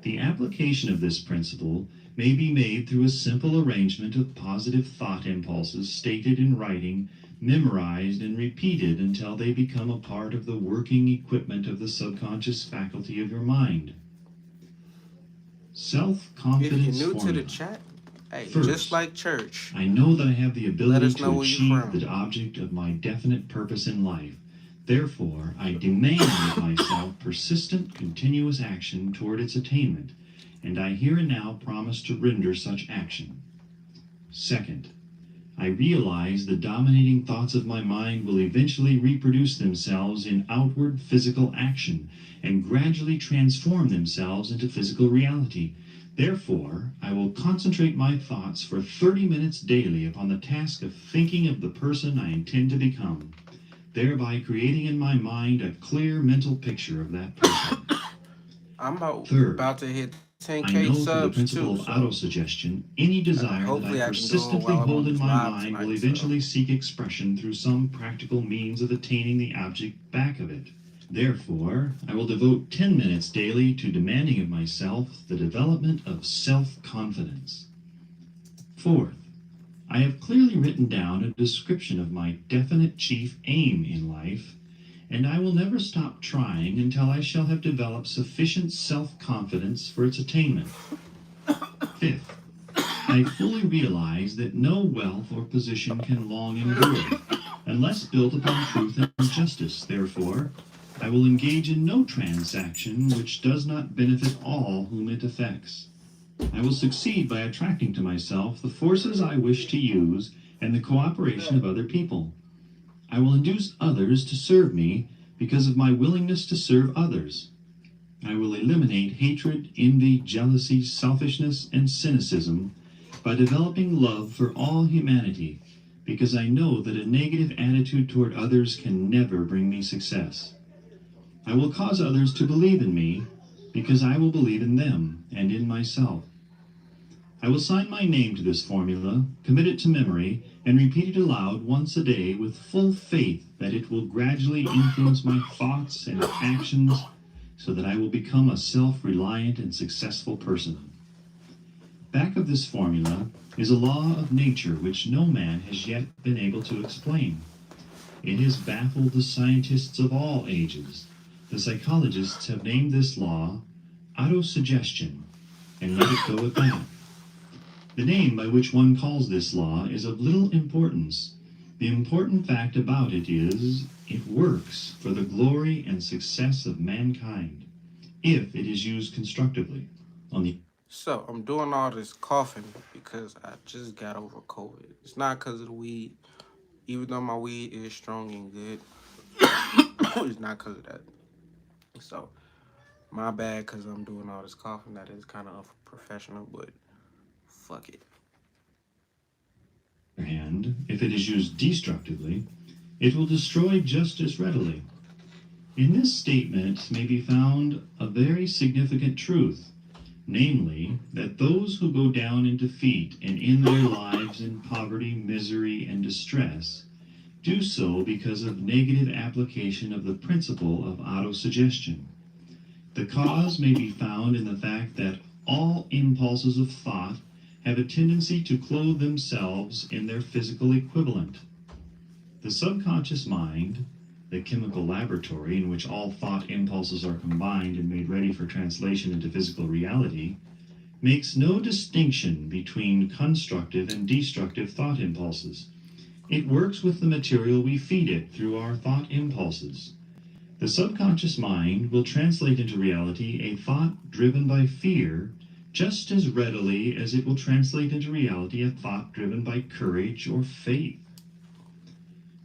The application of this principle may be made through a simple arrangement of positive thought impulses stated in writing, memorized, and repeated until they become a part of the working equipment of the subconscious faculty of your mind. If Self-confidence you're new to the formula. chat, hey, First, just like church, I know that I have the let ability us know to where you're achieve from. the object of my definite purpose in life. Therefore, I demand of myself persistent, continuous action toward its attainment, and I here and now promise to render such action. Second, I realize the dominating thoughts of my mind will eventually reproduce themselves in outward physical action and gradually transform themselves into physical reality. Therefore, I will concentrate my thoughts for 30 minutes daily upon the task of thinking of the person I intend to become, thereby creating in my mind a clear mental picture of that person. I'm Third, about to hit I 10K know through the subs principle too, of so autosuggestion, any desire that hopefully I I can do it persistently while I'm on hold in this my live mind will tonight. So eventually seek expression through some practical means of attaining the object back of it. Therefore, I will devote 10 minutes daily to demanding of myself the development of self-confidence. Fourth, I have clearly written down a description of my definite chief aim in life, and I will never stop trying until I shall have developed sufficient self-confidence for its attainment. Fifth, I fully realize that no wealth or position can long endure, unless built upon truth and justice. Therefore, I will engage in no transaction which does not benefit all whom it affects. I will succeed by attracting to myself the forces I wish to use and the cooperation of other people. I will induce others to serve me because of my willingness to serve others. I will eliminate hatred, envy, jealousy, selfishness, and cynicism by developing love for all humanity, because I know that a negative attitude toward others can never bring me success. I will cause others to believe in me, because I will believe in them and in myself. I will sign my name to this formula, commit it to memory, and repeat it aloud once a day with full faith that it will gradually influence my thoughts and actions so that I will become a self-reliant and successful person. Back of this formula is a law of nature which no man has yet been able to explain. It has baffled the scientists of all ages. The psychologists have named this law autosuggestion, and let it go at that. The name by which one calls this law is of little importance. The important fact about it is it works for the glory and success of mankind, if it is used constructively. On the So I'm doing all this coughing because I just got over COVID. It's not because of the weed, even though my weed is strong and good. It's not because of that. So my bad because I'm doing all this coughing. That is kind of unprofessional, but fuck it. other hand, if it is used destructively, it will destroy just as readily. In this statement may be found a very significant truth, namely, that those who go down in defeat and end their lives in poverty, misery, and distress do so because of negative application of the principle of autosuggestion. The cause may be found in the fact that all impulses of thought have a tendency to clothe themselves in their physical equivalent. The subconscious mind, the chemical laboratory in which all thought impulses are combined and made ready for translation into physical reality, makes no distinction between constructive and destructive thought impulses. It works with the material we feed it through our thought impulses. The subconscious mind will translate into reality a thought driven by fear just as readily as it will translate into reality a thought driven by courage or faith.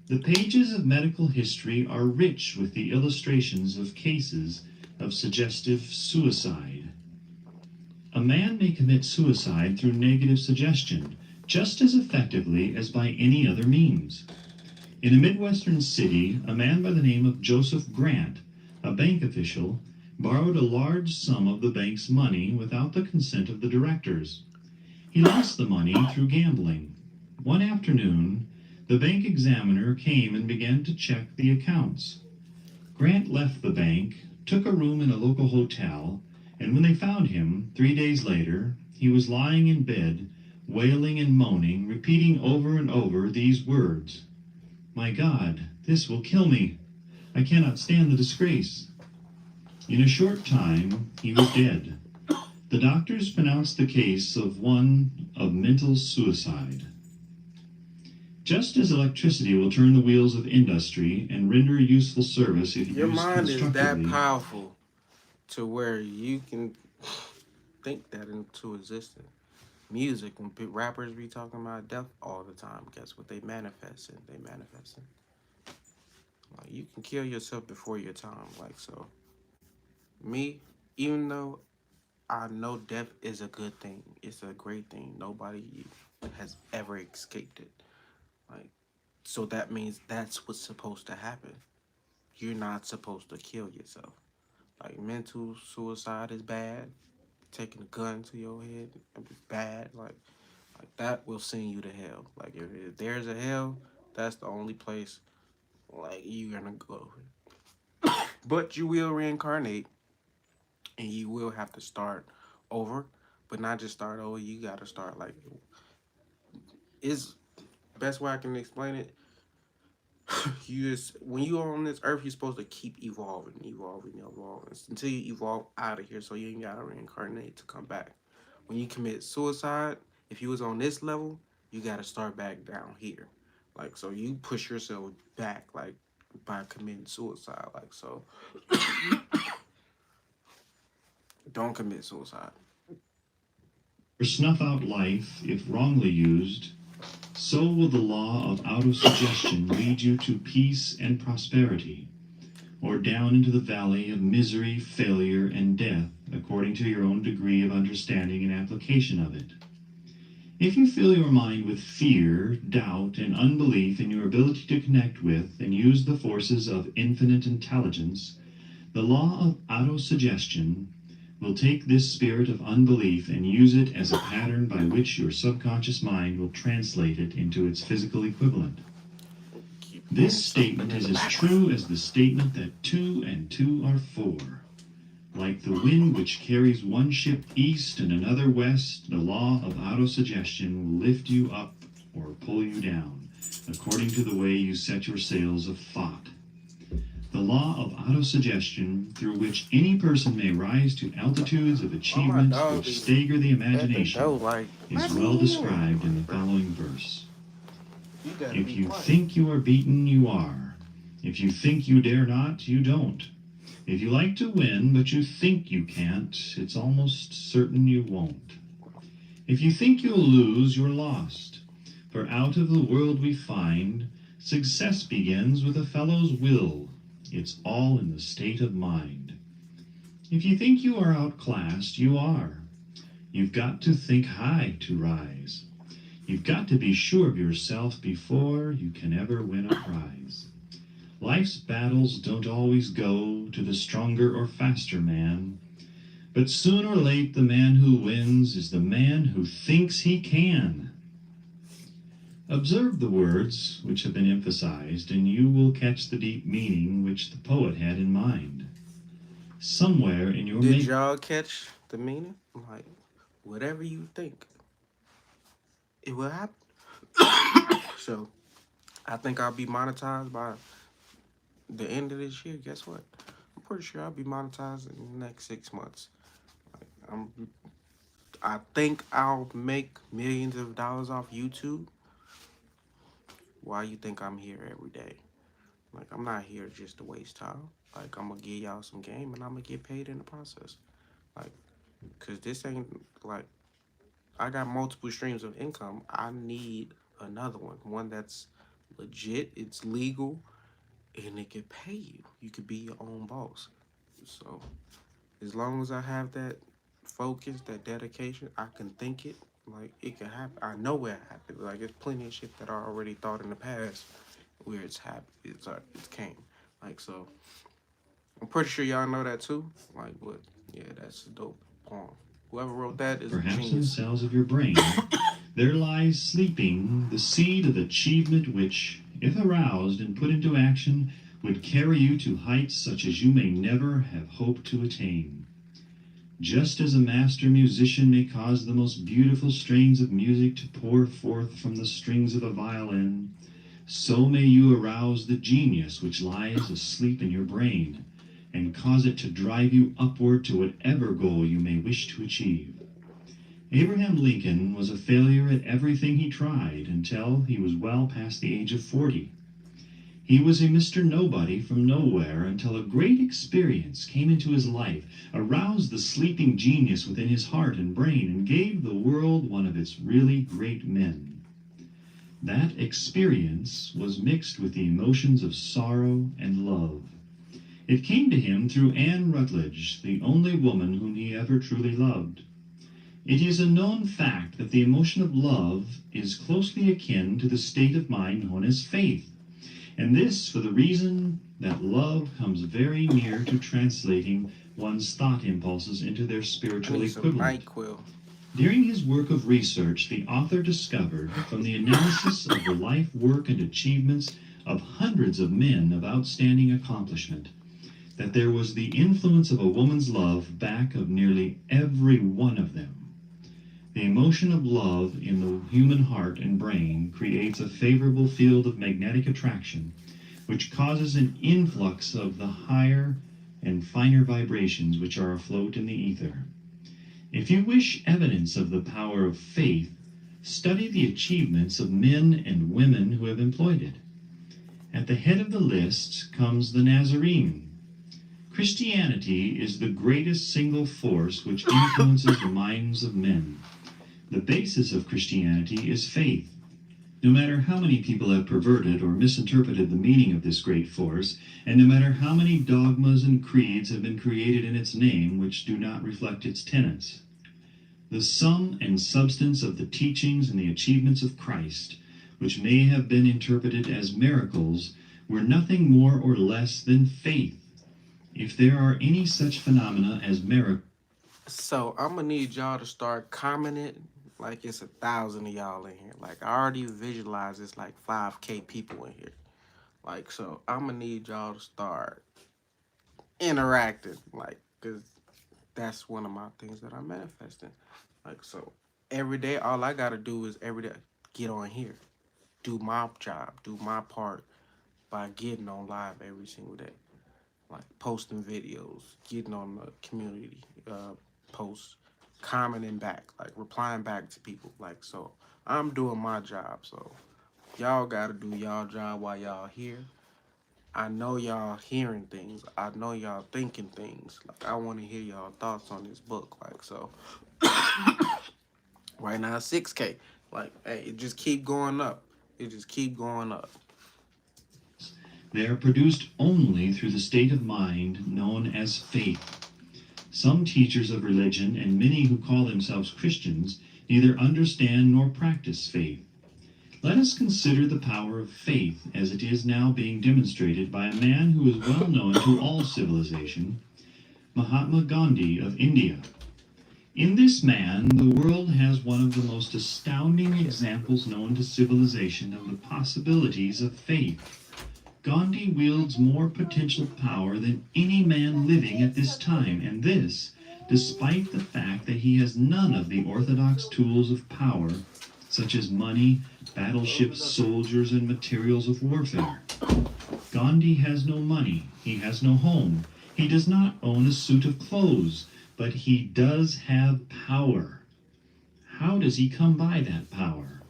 The pages of medical history are rich with the illustrations of cases of suggestive suicide. A man may commit suicide through negative suggestion just as effectively as by any other means. In a Midwestern city, a man by the name of Joseph Grant, a bank official, borrowed a large sum of the bank's money without the consent of the directors. He lost the money through gambling. One afternoon, the bank examiner came and began to check the accounts. Grant left the bank, took a room in a local hotel, and when they found him, 3 days later, he was lying in bed, wailing and moaning, repeating over and over these words: "My God, this will kill me. I cannot stand the disgrace." In a short time, he was dead. The doctors pronounced the case of one of mental suicide. Just as electricity will turn the wheels of industry and render useful service if Your used mind is that constructively, powerful to where you can think that into existence. Music, when rappers be talking about death all the time, guess what they manifesting? They manifesting. Like you can kill yourself before your time. Like so, me, even though I know death is a good thing, it's a great thing. Nobody has ever escaped it. Like so, that means that's what's supposed to happen. You're not supposed to kill yourself. Like mental suicide is bad. Taking a gun to your head is bad. Like that will send you to hell. Like if there's a hell, that's the only place like you're gonna go. But you will reincarnate and you will have to start over. But not just start over, you gotta start like is best way I can explain it. You just when you are on this earth, you're supposed to keep evolving, evolving, evolving until you evolve out of here. So you ain't gotta reincarnate to come back. When you commit suicide, If you was on this level, you got to start back down here. Like, so you push yourself back, like, by committing suicide. Like, so don't commit suicide. Or snuff out life if wrongly used, so will the law of autosuggestion lead you to peace and prosperity, or down into the valley of misery, failure, and death, according to your own degree of understanding and application of it. If you fill your mind with fear, doubt, and unbelief in your ability to connect with and use the forces of infinite intelligence, the law of autosuggestion will take this spirit of unbelief and use it as a pattern by which your subconscious mind will translate it into its physical equivalent. This statement is as true as the statement that 2 and 2 are 4. Like the wind which carries one ship east and another west, the law of autosuggestion will lift you up or pull you down, according to the way you set your sails of thought. The law of autosuggestion, through which any person may rise to altitudes of achievement which stagger the imagination, is well described in the following verse. If you think you are beaten, you are. If you think you dare not, you don't. If you like to win, but you think you can't, it's almost certain you won't. If you think you'll lose, you're lost. For out of the world we find, success begins with a fellow's will. It's all in the state of mind. If you think you are outclassed, you are. You've got to think high to rise. You've got to be sure of yourself before you can ever win a prize. Life's battles don't always go to the stronger or faster man, but soon or late the man who wins is the man who thinks he can. Observe the words which have been emphasized, and you will catch the deep meaning which the poet had in mind. Somewhere in your Did y'all catch the meaning? Like, whatever you think, it will happen. So, I think I'll be monetized by the end of this year. Guess what? I'm pretty sure I'll be monetized in the next 6 months. Like, I think I'll make millions of dollars off YouTube. Why you think I'm here every day? Like, I'm not here just to waste time. Like, I'm gonna give y'all some game and I'm gonna get paid in the process. Like, cause this ain't like, I got multiple streams of income. I need another one that's legit, it's legal, and it can pay you. You could be your own boss. So as long as I have that focus, that dedication, I can think it. Like, it can happen. I know where it happened. Like, there's plenty of shit that I already thought in the past where it's happened. It's came. Like, so I'm pretty sure y'all know that too. Like, what? Yeah, that's a dope poem. Whoever wrote that is perhaps a in the genius. cells of your brain, there lies sleeping the seed of achievement which, if aroused and put into action, would carry you to heights such as you may never have hoped to attain. Just as a master musician may cause the most beautiful strains of music to pour forth from the strings of a violin, so may you arouse the genius which lies asleep in your brain, and cause it to drive you upward to whatever goal you may wish to achieve. Abraham Lincoln was a failure at everything he tried until he was well past the age of 40. He was a Mr. Nobody from nowhere until a great experience came into his life, aroused the sleeping genius within his heart and brain, and gave the world one of its really great men. That experience was mixed with the emotions of sorrow and love. It came to him through Anne Rutledge, the only woman whom he ever truly loved. It is a known fact that the emotion of love is closely akin to the state of mind known as faith, and this for the reason that love comes very near to translating one's thought impulses into their spiritual equivalent. During his work of research, the author discovered, from the analysis of the life, work, and achievements of hundreds of men of outstanding accomplishment, that there was the influence of a woman's love back of nearly every one of them. The emotion of love in the human heart and brain creates a favorable field of magnetic attraction, which causes an influx of the higher and finer vibrations which are afloat in the ether. If you wish evidence of the power of faith, Study the achievements of men and women who have employed it. At the head of the list comes the Nazarene. Christianity is the greatest single force which influences the minds of men. The basis of Christianity is faith. No matter how many people have perverted or misinterpreted the meaning of this great force, and no matter how many dogmas and creeds have been created in its name which do not reflect its tenets, the sum and substance of the teachings and the achievements of Christ, which may have been interpreted as miracles, were nothing more or less than faith. If there are any such phenomena as miracles, So I'm gonna need y'all to start commenting like it's 1,000 of y'all in here. Like I already visualized it's like 5K people in here. Like so I'm gonna need y'all to start interacting. Like cause that's one of my things that I'm manifesting. Like so every day all I gotta do is every day get on here. Do my job, do my part by getting on live every single day. Like posting videos, getting on the community posts, commenting back, like replying back to people. Like so, I'm doing my job. So y'all gotta do y'all job while y'all here. I know y'all hearing things. I know y'all thinking things. Like I want to hear y'all thoughts on this book. Like so, right now 6K. Like hey, it just keep going up. It just keep going up. they are produced only through the state of mind known as faith. Some teachers of religion and many who call themselves Christians neither understand nor practice faith. Let us consider the power of faith as it is now being demonstrated by a man who is well known to all civilization, Mahatma Gandhi of India. In this man, the world has one of the most astounding examples known to civilization of the possibilities of faith. Gandhi wields more potential power than any man living at this time, and this, despite the fact that he has none of the orthodox tools of power, such as money, battleships, soldiers, and materials of warfare. Gandhi has no money, he has no home, he does not own a suit of clothes, but he does have power. How does he come by that power?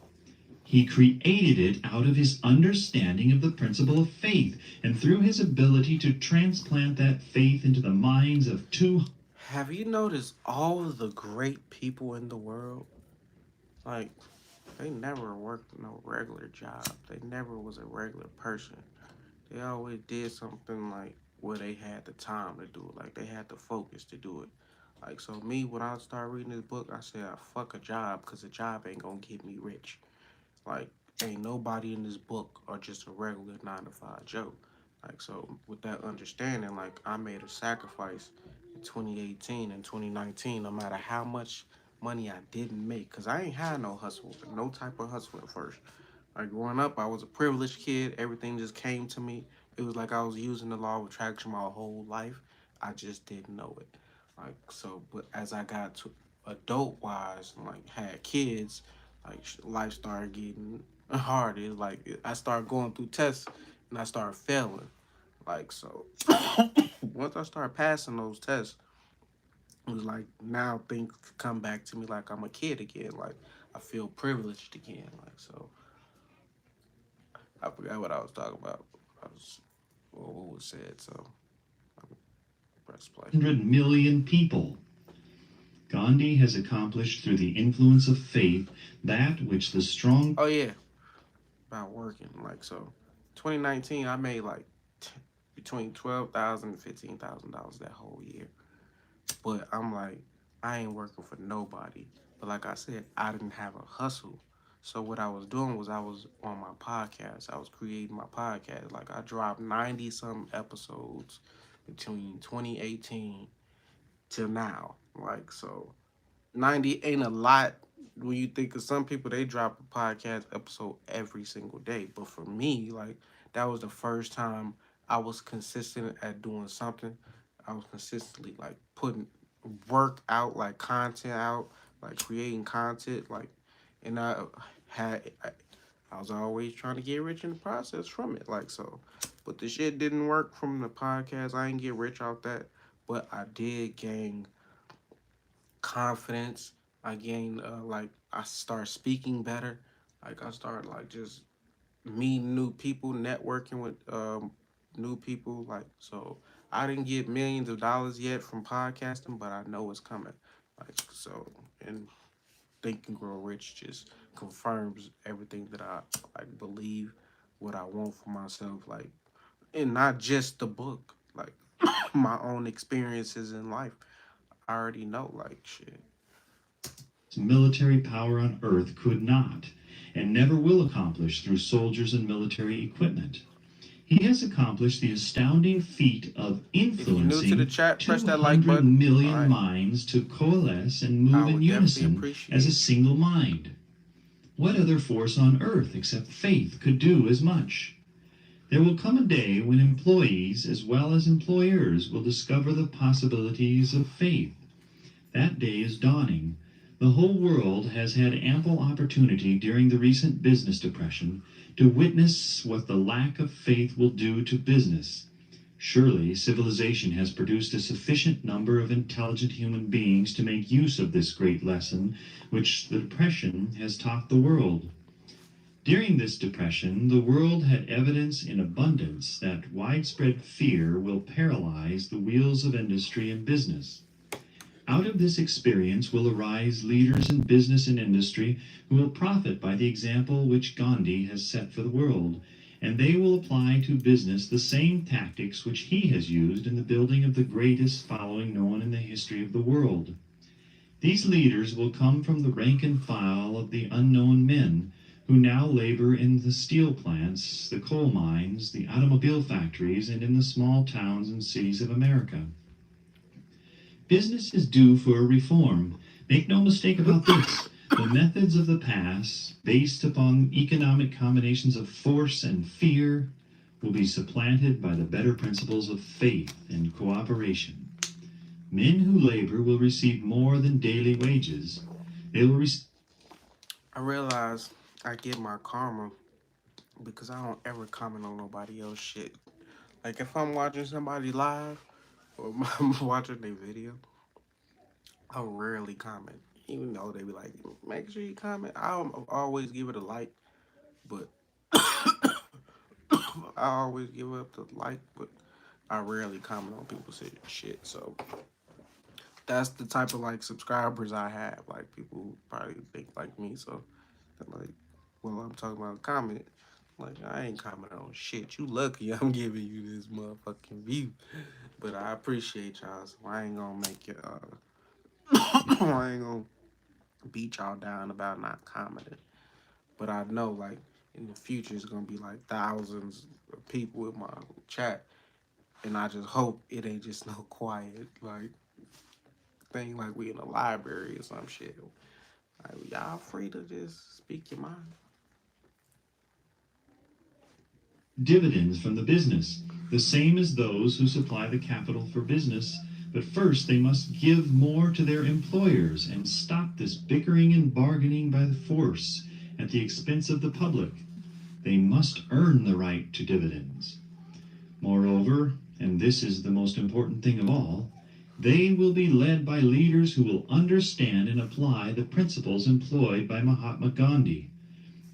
He created it out of his understanding of the principle of faith, and through his ability to transplant that faith into the minds of two. Have you noticed all of the great people in the world? Like, they never worked no regular job. They never was a regular person. They always did something like where they had the time to do it. Like they had the focus to do it. Like so me, when I started reading this book, I said, fuck a job because a job ain't gonna get me rich. Like ain't nobody in this book or just a regular 9 to 5 Joe. Like so with that understanding, like I made a sacrifice in 2018 and 2019, no matter how much money I didn't make, cause I ain't had no hustle, no type of hustle at first. Like growing up, I was a privileged kid. Everything just came to me. It was like I was using the law of attraction my whole life. I just didn't know it. Like so, but as I got to adult wise, and like had kids, like life started getting hard. It's like I started going through tests and I started failing. Like so, once I started passing those tests, it was like now things come back to me like I'm a kid again. Like I feel privileged again. Like so, I forgot what I was talking about. I was what was said. So press play. 100 million people. Gandhi has accomplished through the influence of faith that which the strong. Oh yeah, about working. Like so, 2019 I made like between $12,000 and $15,000 that whole year. But I'm like, I ain't working for nobody. But like I said, I didn't have a hustle. So what I was doing was I was on my podcast. I was creating my podcast. Like I dropped 90 some episodes between 2018 till now. Like so 90 ain't a lot when you think of some people they drop a podcast episode every single day. But for me, like that was the first time I was consistent at doing something. I was consistently like putting work out, like content out, like creating content, like and had I was always trying to get rich in the process from it. Like so. But the shit didn't work from the podcast. I didn't get rich off that. But I did gain confidence. I gained like I start speaking better. Like I start like just meeting new people, networking with new people. Like so, I didn't get millions of dollars yet from podcasting, but I know it's coming. Like so, and Think and Grow Rich just confirms everything that I like believe, what I want for myself. Like, and not just the book. Like my own experiences in life. I already know. Like shit. Military power on Earth could not and never will accomplish through soldiers and military equipment. He has accomplished the astounding feat of If you're new to the influencing chat, press that like 200 button. All million right, minds to coalesce and I move in would definitely unison as a appreciate you. single mind. What other force on earth except faith could do as much? There will come a day when employees as well as employers will discover the possibilities of faith. That day is dawning. The whole world has had ample opportunity during the recent business depression to witness what the lack of faith will do to business. Surely civilization has produced a sufficient number of intelligent human beings to make use of this great lesson which the depression has taught the world. During this depression, the world had evidence in abundance that widespread fear will paralyze the wheels of industry and business. Out of this experience will arise leaders in business and industry who will profit by the example which Gandhi has set for the world, and they will apply to business the same tactics which he has used in the building of the greatest following known in the history of the world. These leaders will come from the rank and file of the unknown men who now labor in the steel plants, the coal mines, the automobile factories, and in the small towns and cities of America. Business is due for a reform. Make no mistake about this. The methods of the past, based upon economic combinations of force and fear, will be supplanted by the better principles of faith and cooperation. Men who labor will receive more than daily wages. They will receive. I realize I get my karma because I don't ever comment on nobody else shit. Like if I'm watching somebody live or I'm watching their video, I rarely comment. Even though they be like, make sure you comment. I'll always give it a like, but I always give up the like, but I rarely comment on people's shit. So that's the type of like subscribers I have. Like people who probably think like me. So like, well, I'm talking about comment. Like I ain't commenting on shit. You lucky I'm giving you this motherfucking view. But I appreciate y'all. So I ain't gonna make it. I ain't gonna beat y'all down about not commenting. But I know like in the future it's gonna be like thousands of people in my chat, and I just hope it ain't just no quiet like thing like we in a library or some shit. Like y'all free to just speak your mind. Dividends from the business, the same as those who supply the capital for business, but first they must give more to their employers and stop this bickering and bargaining by the force at the expense of the public. They must earn the right to dividends. Moreover, and this is the most important thing of all, they will be led by leaders who will understand and apply the principles employed by Mahatma Gandhi.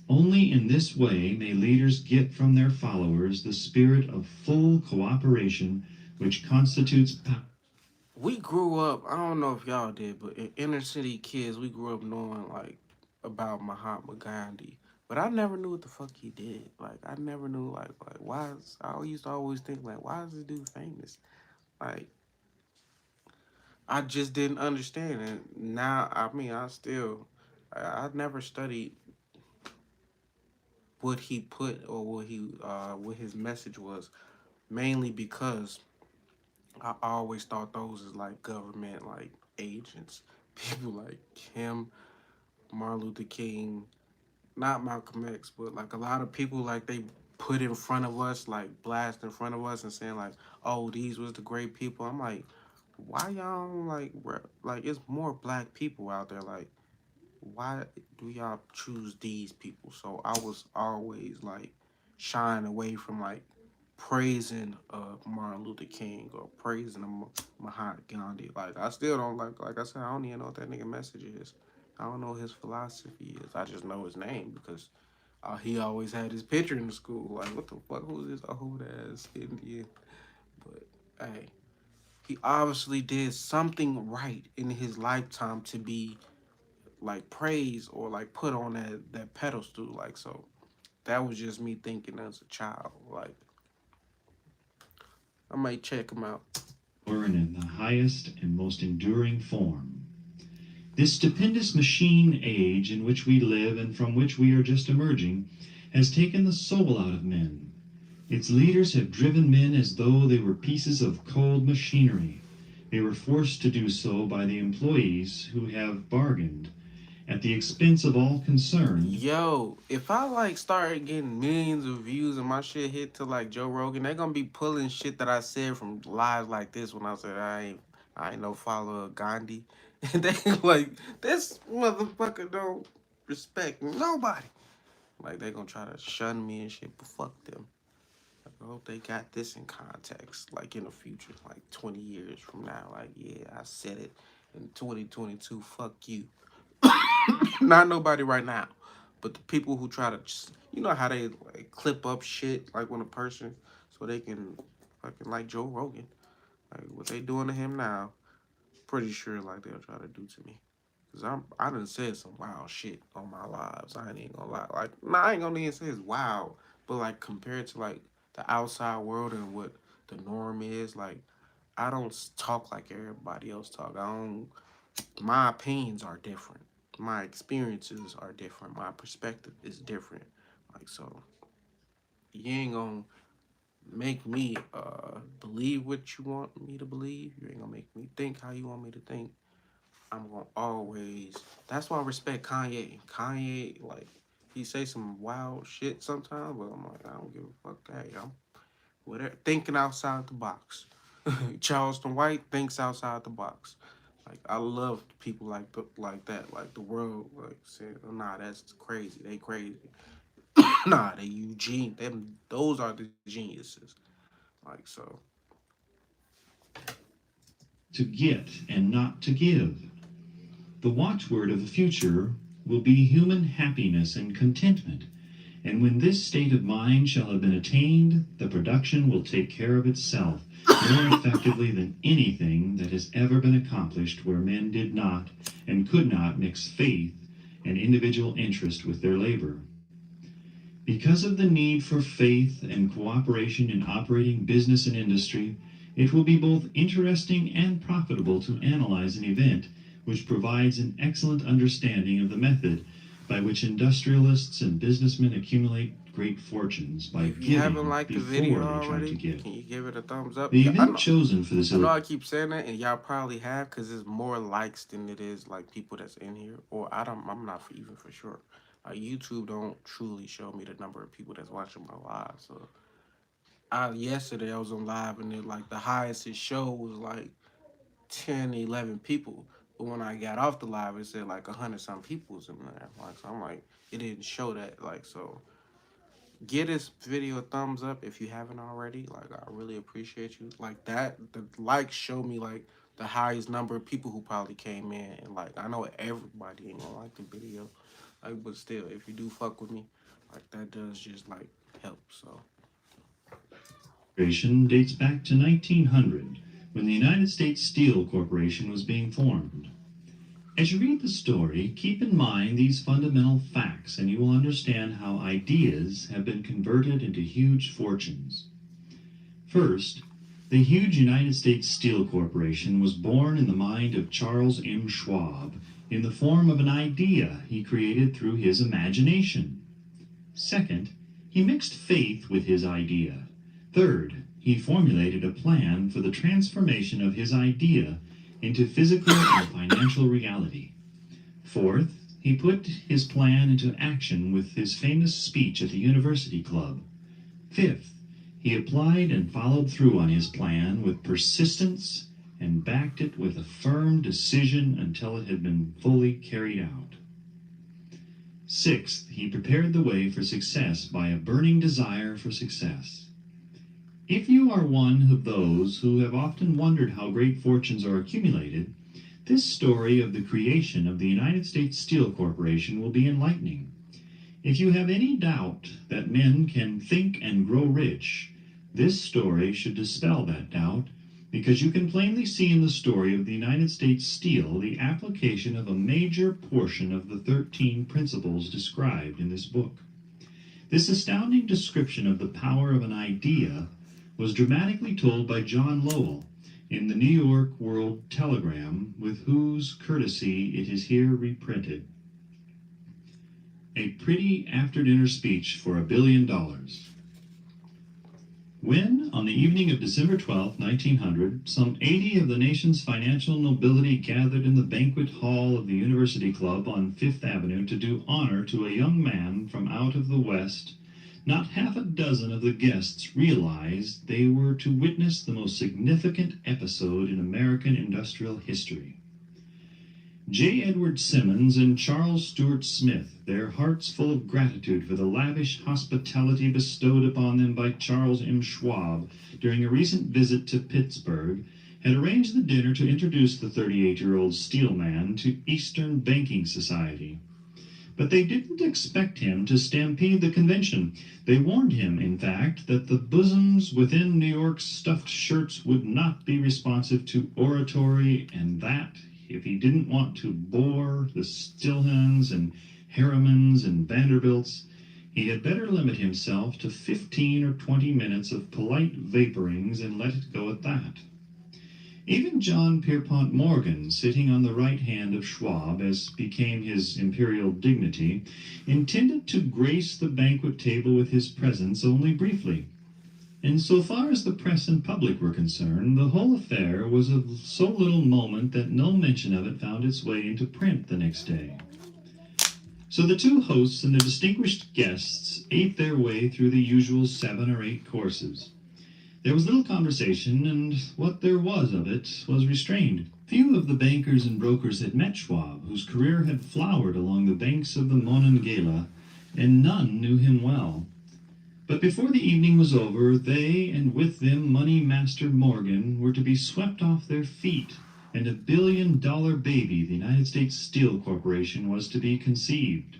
Only in this way may leaders get from their followers the spirit of full cooperation which constitutes power. We grew up. I don't know if y'all did, but in inner city kids, we grew up knowing like about Mahatma Gandhi. But I never knew what the fuck he did. Like I never knew like why. I used to always think like why is this dude famous? Like I just didn't understand it. Now I mean I still I never studied what he put or what his message was. Mainly because I always thought those as like government like agents. People like him, Martin Luther King, not Malcolm X, but like a lot of people like they put in front of us, like blast in front of us and saying like, oh, these was the great people. I'm like, why y'all don't, like it's more black people out there. Like, why do y'all choose these people? So I was always like shying away from like praising Martin Luther King or praising Mahatma Gandhi. Like I still don't like I said, I don't even know what that nigga message is. I don't know what his philosophy is. I just know his name because he always had his picture in the school. Like, what the fuck? Who's this old ass Indian? But hey, he obviously did something right in his lifetime to be like praised or like put on that pedestal. Like, so that was just me thinking as a child. Like, I might check him out. And in the highest and most enduring form. This stupendous machine age in which we live and from which we are just emerging has taken the soul out of men. Its leaders have driven men as though they were pieces of cold machinery. They were forced to do so by the employees who have bargained, at the expense of all concerned. Yo, if I like started getting millions of views and my shit hit to like Joe Rogan, they gonna be pulling shit that I said from lives like this when I said I ain't no follower of Gandhi. And they like this motherfucker don't respect nobody. Like they gonna try to shun me and shit, but fuck them. Like, I hope they got this in context, like in the future, like 20 years from now. Like, yeah, I said it in 2022. Fuck you. Not nobody right now, but the people who try to, just, you know how they like clip up shit like when a person, so they can fucking like Joe Rogan, like what they doing to him now. Pretty sure like they'll try to do to me, cause I done said some wild shit on my lives. I ain't even gonna lie. Like, nah, I ain't gonna even say it's wild, but like compared to like the outside world and what the norm is, like I don't talk like everybody else talk. I don't. My opinions are different. My experiences are different. My perspective is different. Like, so you ain't gonna make me believe what you want me to believe. You ain't gonna make me think how you want me to think. I'm gonna always. That's why I respect Kanye. Kanye, like, he say some wild shit sometimes, but I'm like, I don't give a fuck. Hey, I'm whatever, thinking outside the box. Charleston White thinks outside the box. Like, I love people like that. Like the world, like saying, oh, nah, that's crazy. They crazy. Nah, they Eugene. Them, those are the geniuses. Like, so. To get and not to give. The watchword of the future will be human happiness and contentment. And when this state of mind shall have been attained, the production will take care of itself more effectively than anything that has ever been accomplished where men did not and could not mix faith and individual interest with their labor. Because of the need for faith and cooperation in operating business and industry, it will be both interesting and profitable to analyze an event which provides an excellent understanding of the method by which industrialists and businessmen accumulate great fortunes by If you haven't giving liked the before video they try to already, give. can you give it a thumbs up? The Yeah, event chosen for this I know I keep saying that, and y'all probably have, because there's more likes than it is like people that's in here. Or I'm not even for sure. YouTube don't truly show me the number of people that's watching my live. So yesterday I was on live, and it like the highest it showed was like 10, 11 people. But when I got off the live, it said like 100 some people was in there. Like, so I'm like, it didn't show that. Like, so get this video a thumbs up if you haven't already. Like, I really appreciate you. Like that, the likes show me like the highest number of people who probably came in. And like, I know everybody ain't gonna like the video. Like, but still, if you do fuck with me, like that does just like help. So. Dates back to 1900, when the United States Steel Corporation was being formed. As you read the story, keep in mind these fundamental facts, and you will understand how ideas have been converted into huge fortunes. First, the huge United States Steel Corporation was born in the mind of Charles M. Schwab in the form of an idea he created through his imagination. Second, he mixed faith with his idea. Third, he formulated a plan for the transformation of his idea into physical and financial reality. Fourth, he put his plan into action with his famous speech at the University Club. Fifth, he applied and followed through on his plan with persistence and backed it with a firm decision until it had been fully carried out. Sixth, he prepared the way for success by a burning desire for success. If you are one of those who have often wondered how great fortunes are accumulated, This story of the creation of the United States Steel Corporation will be enlightening. If you have any doubt that men can think and grow rich, this story should dispel that doubt, because you can plainly see in the story of the United States Steel the application of a major portion of the 13 principles described in this book. This astounding description of the power of an idea was dramatically told by John Lowell in the New York World Telegram, with whose courtesy it is here reprinted. A pretty after-dinner speech for $1 billion. When, on the evening of December 12, 1900, some 80 of the nation's financial nobility gathered in the banquet hall of the University Club on Fifth Avenue to do honor to a young man from out of the West, not half a dozen of the guests realized they were to witness the most significant episode in American industrial history. J. Edward Simmons and Charles Stuart Smith, their hearts full of gratitude for the lavish hospitality bestowed upon them by Charles M. Schwab during a recent visit to Pittsburgh, had arranged the dinner to introduce the 38-year-old steelman to Eastern Banking Society. But they didn't expect him to stampede the convention. They warned him, in fact, that the bosoms within New York's stuffed shirts would not be responsive to oratory, and that, if he didn't want to bore the Stillhans and Harrimans and Vanderbilts, he had better limit himself to 15 or 20 minutes of polite vaporings and let it go at that. Even John Pierpont Morgan, sitting on the right hand of Schwab, as became his imperial dignity, intended to grace the banquet table with his presence only briefly. And so far as the press and public were concerned, the whole affair was of so little moment that no mention of it found its way into print the next day. So the two hosts and their distinguished guests ate their way through the usual 7 or 8 courses. There was little conversation, and what there was of it was restrained. Few of the bankers and brokers had met Schwab, whose career had flowered along the banks of the Monongahela, and none knew him well. But before the evening was over, they, and with them Money Master Morgan, were to be swept off their feet, and $1 billion baby, the United States Steel Corporation, was to be conceived.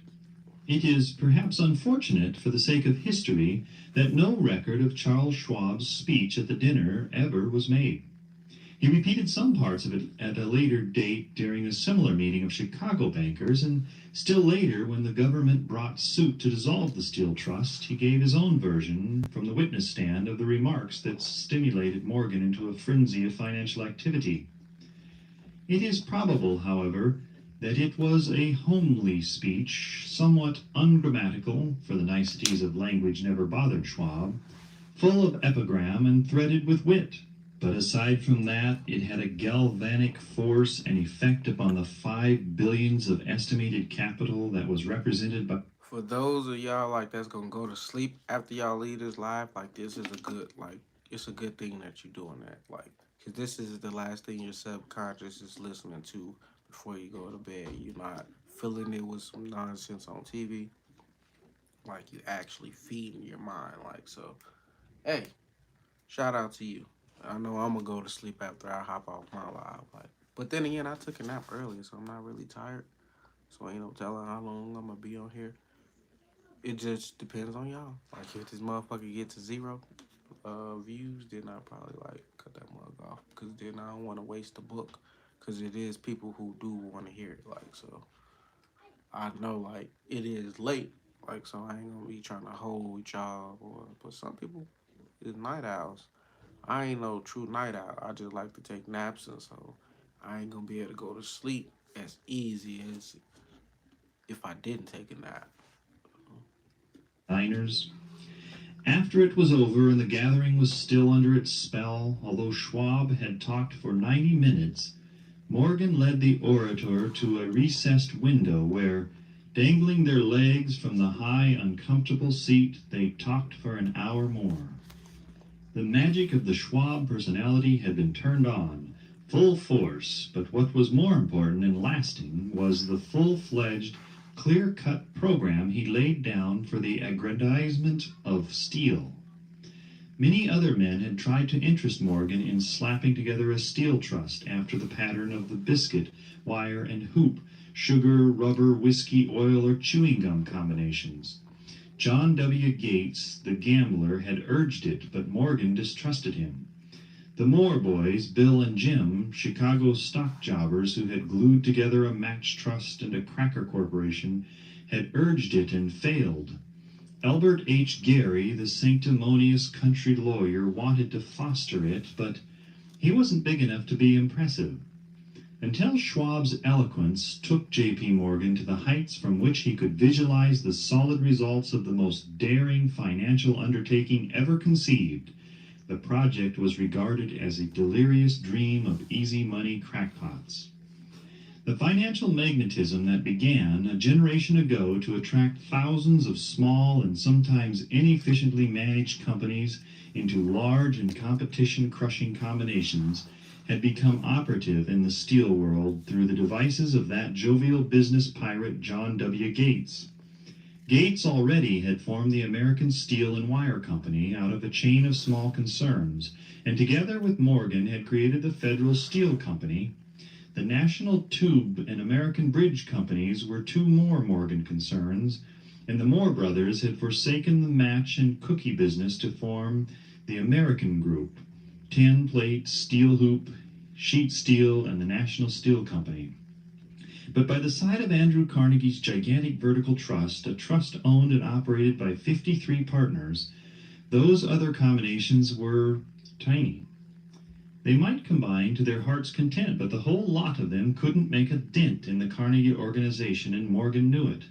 It is perhaps unfortunate, for the sake of history, that no record of Charles Schwab's speech at the dinner ever was made. He repeated some parts of it at a later date during a similar meeting of Chicago bankers, and still later, when the government brought suit to dissolve the Steel Trust, he gave his own version from the witness stand of the remarks that stimulated Morgan into a frenzy of financial activity. It is probable, however, that it was a homely speech, somewhat ungrammatical, for the niceties of language never bothered Schwab, full of epigram and threaded with wit. But aside from that, it had a galvanic force and effect upon the 5 billions of estimated capital that was represented by... For those of y'all like that's gonna go to sleep after y'all leave this live, like this is a good, like, it's a good thing that you're doing that, like, because this is the last thing your subconscious is listening to before you go to bed. You're not filling it with some nonsense on TV. Like, you actually feeding your mind. Like, so, hey, shout out to you. I know I'm gonna go to sleep after I hop off my live. Like, but then again, I took a nap earlier, so I'm not really tired. So ain't no telling how long I'm gonna be on here. It just depends on y'all. Like, if this motherfucker get to 0 views, then I probably like cut that mug off, because then I don't want to waste the book, because it is people who do want to hear it. Like, so I know, like, it is late, like, so I ain't gonna be trying to hold y'all, but some people is night owls. I ain't no true night owl. I just like to take naps, and so I ain't gonna be able to go to sleep as easy as if I didn't take a nap. Diners. After it was over and the gathering was still under its spell, although Schwab had talked for 90 minutes, Morgan led the orator to a recessed window where, dangling their legs from the high, uncomfortable seat, they talked for an hour more. The magic of the Schwab personality had been turned on, full force, but what was more important and lasting was the full-fledged, clear-cut program he laid down for the aggrandizement of steel. Many other men had tried to interest Morgan in slapping together a steel trust after the pattern of the biscuit, wire, and hoop, sugar, rubber, whiskey, oil, or chewing gum combinations. John W. Gates, the gambler, had urged it, but Morgan distrusted him. The Moore boys, Bill and Jim, Chicago stock jobbers who had glued together a match trust and a cracker corporation, had urged it and failed. Albert H. Gary, the sanctimonious country lawyer, wanted to foster it, but he wasn't big enough to be impressive. Until Schwab's eloquence took J.P. Morgan to the heights from which he could visualize the solid results of the most daring financial undertaking ever conceived, the project was regarded as a delirious dream of easy money crackpots. The financial magnetism that began a generation ago to attract thousands of small and sometimes inefficiently managed companies into large and competition-crushing combinations had become operative in the steel world through the devices of that jovial business pirate John W. Gates. Gates already had formed the American Steel and Wire Company out of a chain of small concerns, and together with Morgan had created the Federal Steel Company. The National Tube and American Bridge Companies were two more Morgan concerns, and the Moore brothers had forsaken the match and cookie business to form the American Group, tin plate, steel hoop, sheet steel, and the National Steel Company. But by the side of Andrew Carnegie's gigantic vertical trust, a trust owned and operated by 53 partners, those other combinations were tiny. They might combine to their heart's content, but the whole lot of them couldn't make a dent in the Carnegie organization, and Morgan knew it.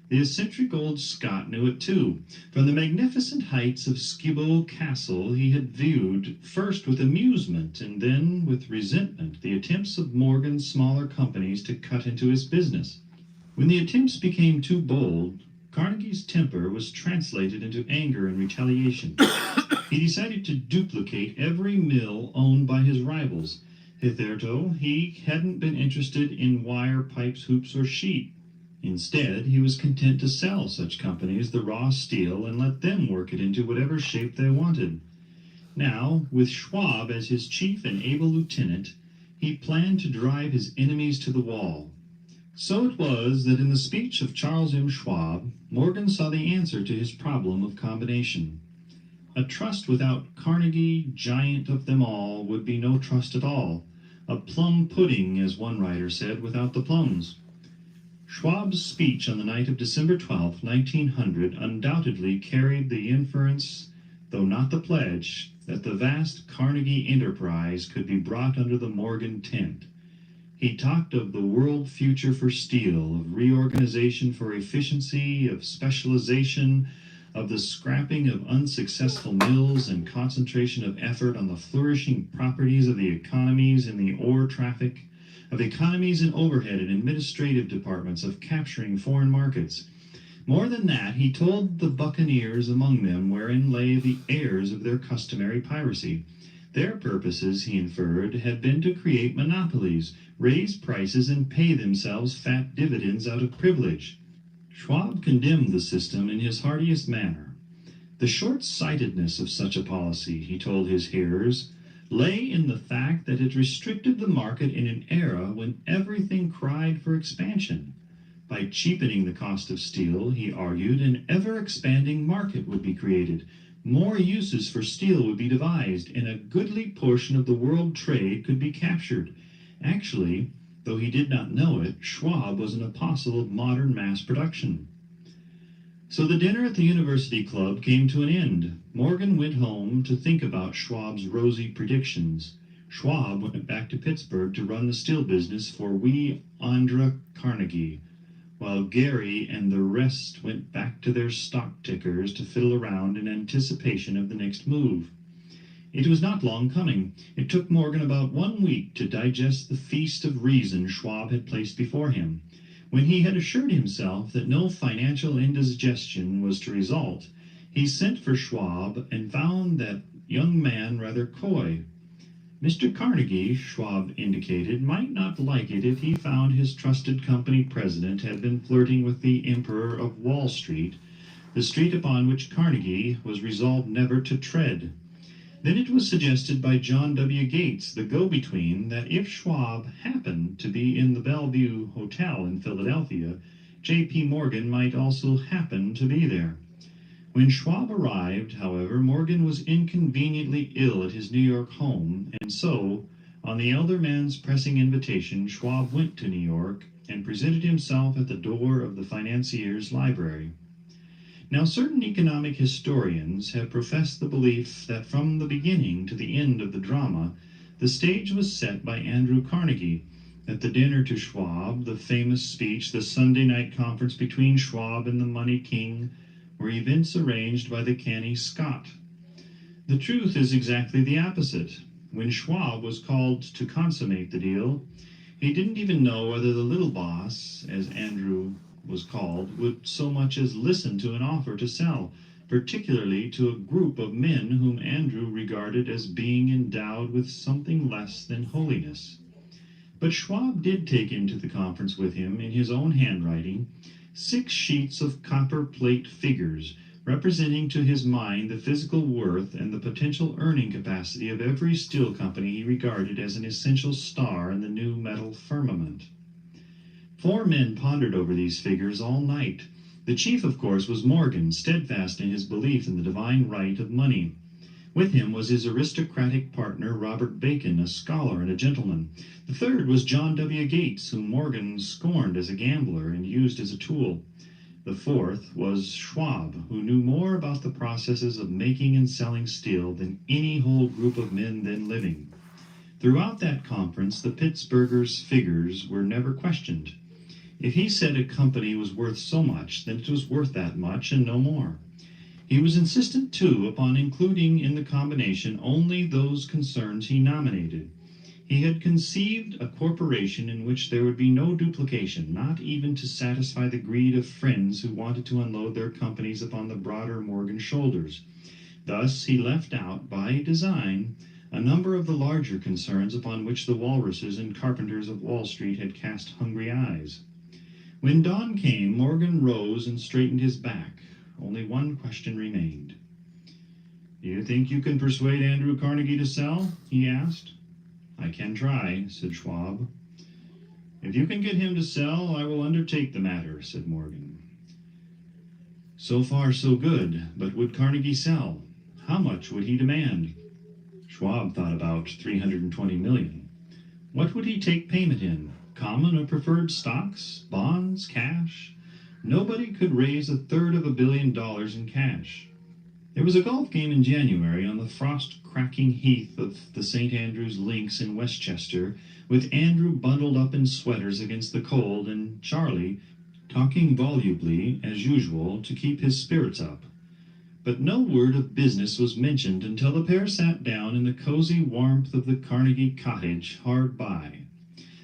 The eccentric old Scot knew it too. From the magnificent heights of Skibo Castle he had viewed, first with amusement and then with resentment, the attempts of Morgan's smaller companies to cut into his business. When the attempts became too bold, Carnegie's temper was translated into anger and retaliation. He decided to duplicate every mill owned by his rivals. Hitherto, he hadn't been interested in wire, pipes, hoops, or sheet. Instead, he was content to sell such companies the raw steel and let them work it into whatever shape they wanted. Now, with Schwab as his chief and able lieutenant, he planned to drive his enemies to the wall. So it was that in the speech of Charles M. Schwab, Morgan saw the answer to his problem of combination. A trust without Carnegie, giant of them all, would be no trust at all. A plum pudding, as one writer said, without the plums. Schwab's speech on the night of December 12, 1900, undoubtedly carried the inference, though not the pledge, that the vast Carnegie enterprise could be brought under the Morgan tent. He talked of the world future for steel, of reorganization for efficiency, of specialization, of the scrapping of unsuccessful mills and concentration of effort on the flourishing properties of the economies in the ore traffic, of economies in overhead and administrative departments, of capturing foreign markets. More than that, he told the buccaneers among them wherein lay the heirs of their customary piracy. Their purposes, he inferred, had been to create monopolies, raise prices, and pay themselves fat dividends out of privilege. Schwab condemned the system in his heartiest manner. The short-sightedness of such a policy, he told his hearers, lay in the fact that it restricted the market in an era when everything cried for expansion. By cheapening the cost of steel, he argued, an ever-expanding market would be created. More uses for steel would be devised, and a goodly portion of the world trade could be captured. Actually, though he did not know it, Schwab was an apostle of modern mass production. So the dinner at the University Club came to an end. Morgan went home to think about Schwab's rosy predictions. Schwab went back to Pittsburgh to run the steel business for wee Andra Carnegie, while Gary and the rest went back to their stock tickers to fiddle around in anticipation of the next move. It was not long coming. It took Morgan about 1 week to digest the feast of reason Schwab had placed before him. When he had assured himself that no financial indigestion was to result, he sent for Schwab and found that young man rather coy. Mr. Carnegie, Schwab indicated, might not like it if he found his trusted company president had been flirting with the Emperor of Wall Street, the street upon which Carnegie was resolved never to tread. Then it was suggested by John W. Gates, the go-between, that if Schwab happened to be in the Bellevue Hotel in Philadelphia, J.P. Morgan might also happen to be there. When Schwab arrived, however, Morgan was inconveniently ill at his New York home, and so, on the elder man's pressing invitation, Schwab went to New York and presented himself at the door of the financier's library. Now, certain economic historians have professed the belief that from the beginning to the end of the drama, the stage was set by Andrew Carnegie. At the dinner to Schwab, the famous speech, the Sunday night conference between Schwab and the money king, were events arranged by the canny Scott. The truth is exactly the opposite. When Schwab was called to consummate the deal, he didn't even know whether the little boss, as Andrew was called, would so much as listen to an offer to sell, particularly to a group of men whom Andrew regarded as being endowed with something less than holiness. But Schwab did take into the conference with him, in his own handwriting, 6 sheets of copper plate figures, representing to his mind the physical worth and the potential earning capacity of every steel company he regarded as an essential star in the new metal firmament. 4 men pondered over these figures all night. The chief, of course, was Morgan, steadfast in his belief in the divine right of money. With him was his aristocratic partner, Robert Bacon, a scholar and a gentleman. The third was John W. Gates, whom Morgan scorned as a gambler and used as a tool. The fourth was Schwab, who knew more about the processes of making and selling steel than any whole group of men then living. Throughout that conference, the Pittsburgher's figures were never questioned. If he said a company was worth so much, then it was worth that much and no more. He was insistent, too, upon including in the combination only those concerns he nominated. He had conceived a corporation in which there would be no duplication, not even to satisfy the greed of friends who wanted to unload their companies upon the broader Morgan shoulders. Thus he left out, by design, a number of the larger concerns upon which the walruses and carpenters of Wall Street had cast hungry eyes. When dawn came, Morgan rose and straightened his back. Only one question remained. "Do you think you can persuade Andrew Carnegie to sell?" he asked. "I can try," said Schwab. "If you can get him to sell, I will undertake the matter," said Morgan. So far, so good. But would Carnegie sell? How much would he demand? Schwab thought about $320 million. What would he take payment in? Common or preferred stocks? Bonds? Cash? Nobody could raise $250 million in cash. There was a golf game in January on the frost-cracking heath of the St. Andrews Links in Westchester, with Andrew bundled up in sweaters against the cold and Charlie talking volubly, as usual, to keep his spirits up. But no word of business was mentioned until the pair sat down in the cozy warmth of the Carnegie cottage hard by.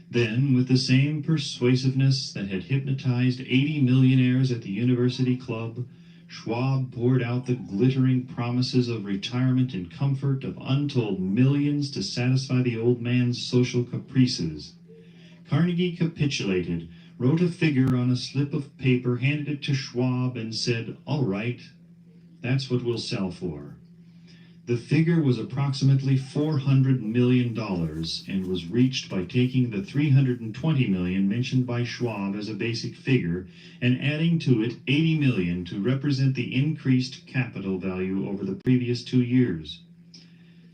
Then, with the same persuasiveness that had hypnotized 80 millionaires at the University Club, Schwab poured out the glittering promises of retirement and comfort of untold millions to satisfy the old man's social caprices. Carnegie capitulated, wrote a figure on a slip of paper, handed it to Schwab, and said, "All right, that's what we'll sell for." The figure was approximately $400 million and was reached by taking the $320 million mentioned by Schwab as a basic figure and adding to it $80 million to represent the increased capital value over the previous 2 years.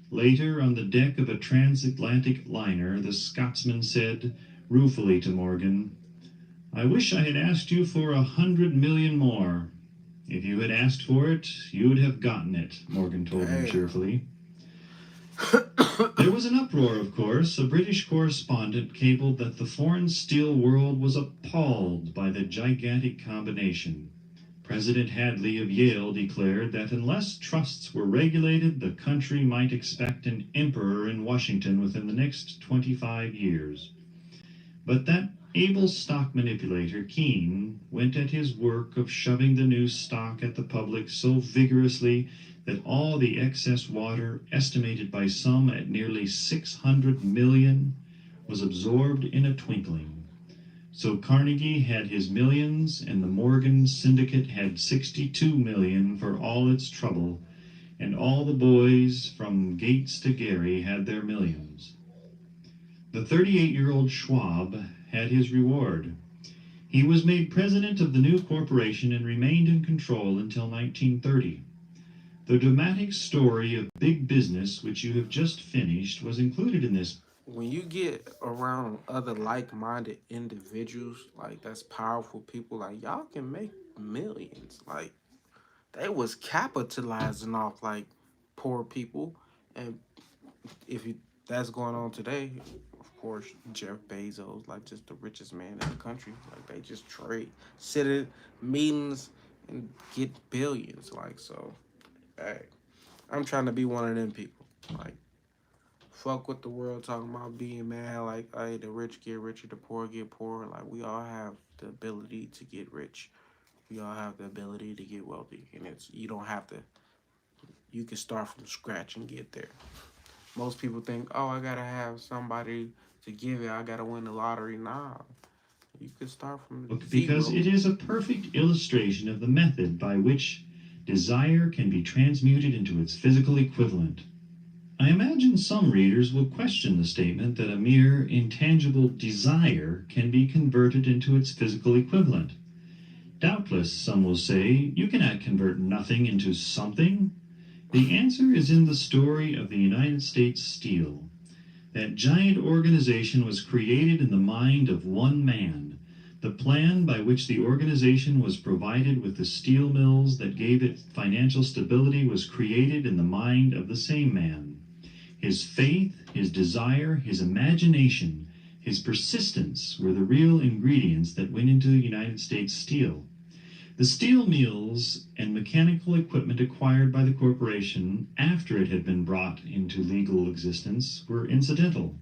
Later, on the deck of a transatlantic liner, the Scotsman said ruefully to Morgan, "I wish I had asked you for $100 million more." "If you had asked for it, you'd have gotten it," Morgan told him cheerfully. There was an uproar, of course. A British correspondent cabled that the foreign steel world was appalled by the gigantic combination. President Hadley of Yale declared that unless trusts were regulated, the country might expect an emperor in Washington within the next 25 years. But that able stock manipulator, Keene, went at his work of shoving the new stock at the public so vigorously that all the excess water, estimated by some at nearly 600 million, was absorbed in a twinkling. So Carnegie had his millions, and the Morgan Syndicate had 62 million for all its trouble, and all the boys from Gates to Gary had their millions. The 38-year-old Schwab had his reward. He was made president of the new corporation and remained in control until 1930. The dramatic story of big business, which you have just finished, was included in this. When you get around other like-minded individuals, like that's powerful people, like y'all can make millions. Like they was capitalizing off like poor people, and if you that's going on today, of course, Jeff Bezos, like just the richest man in the country, like they just trade, sit in meetings and get billions. Like so, hey, I'm trying to be one of them people. Like fuck what the world talking about being mad. Like hey, the rich get richer, the poor get poorer. Like we all have the ability to get rich. We all have the ability to get wealthy, and it's you don't have to. You can start from scratch and get there. Most people think, oh, I gotta have somebody to give it. I gotta win the lottery. Nah, you can start from Because zero. it is a perfect illustration of the method by which desire can be transmuted into its physical equivalent. I imagine some readers will question the statement that a mere intangible desire can be converted into its physical equivalent. Doubtless, some will say, you cannot convert nothing into something. The answer is in the story of the United States Steel. That giant organization was created in the mind of one man. The plan by which the organization was provided with the steel mills that gave it financial stability was created in the mind of the same man. His faith, his desire, his imagination, his persistence were the real ingredients that went into the United States Steel. The steel mills and mechanical equipment acquired by the corporation after it had been brought into legal existence were incidental.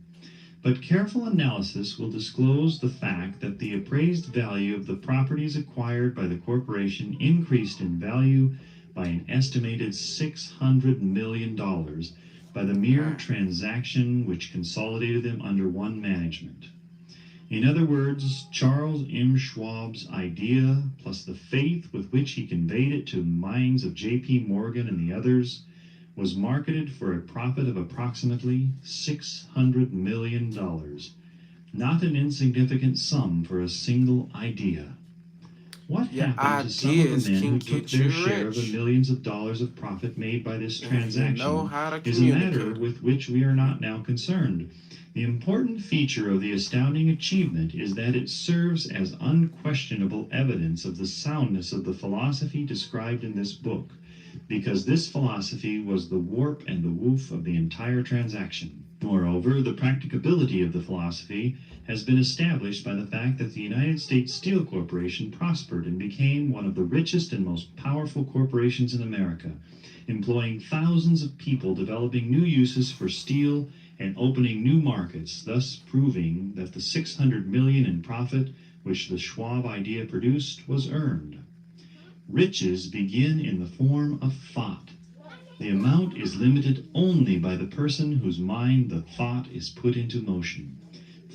But careful analysis will disclose the fact that the appraised value of the properties acquired by the corporation increased in value by an estimated $600 million by the mere transaction which consolidated them under one management. In other words, Charles M. Schwab's idea, plus the faith with which he conveyed it to the minds of J.P. Morgan and the others, was marketed for a profit of approximately $600 million. Not an insignificant sum for a single idea. What Your happened to some of ideas the men can who took get their you share of the rich millions of dollars of profit made by this if you know transaction how to is a matter communicate. with which we are not now concerned. The important feature of the astounding achievement is that it serves as unquestionable evidence of the soundness of the philosophy described in this book, because this philosophy was the warp and the woof of the entire transaction. Moreover, the practicability of the philosophy has been established by the fact that the United States Steel Corporation prospered and became one of the richest and most powerful corporations in America, employing thousands of people, developing new uses for steel and opening new markets, thus proving that the $600 million in profit which the Schwab idea produced was earned. Riches begin in the form of thought. The amount is limited only by the person whose mind the thought is put into motion.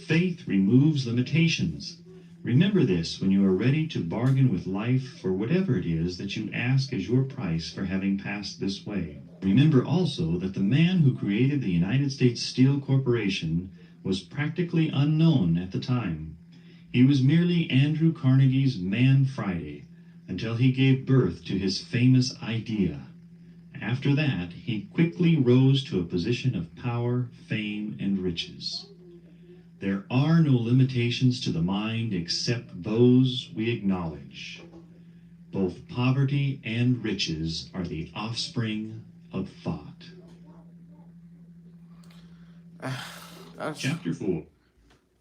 Faith removes limitations. Remember this when you are ready to bargain with life for whatever it is that you ask as your price for having passed this way. Remember also that the man who created the United States Steel Corporation was practically unknown at the time. He was merely Andrew Carnegie's Man Friday until he gave birth to his famous idea. After that, he quickly rose to a position of power, fame, and riches. There are no limitations to the mind except those we acknowledge. Both poverty and riches are the offspring of thought. That's Chapter 4.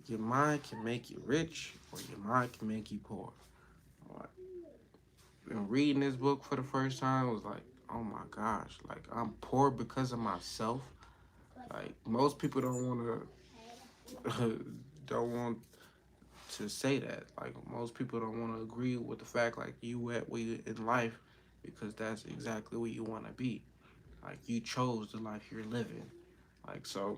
your mind can make you rich, or your mind can make you poor. Like, and reading this book for the first time was like, oh my gosh, like I'm poor because of myself. Like most people don't want to don't want to say that. Like most people don't want to agree with the fact like you at where you in life because that's exactly where you want to be. Like you chose the life you're living. Like so,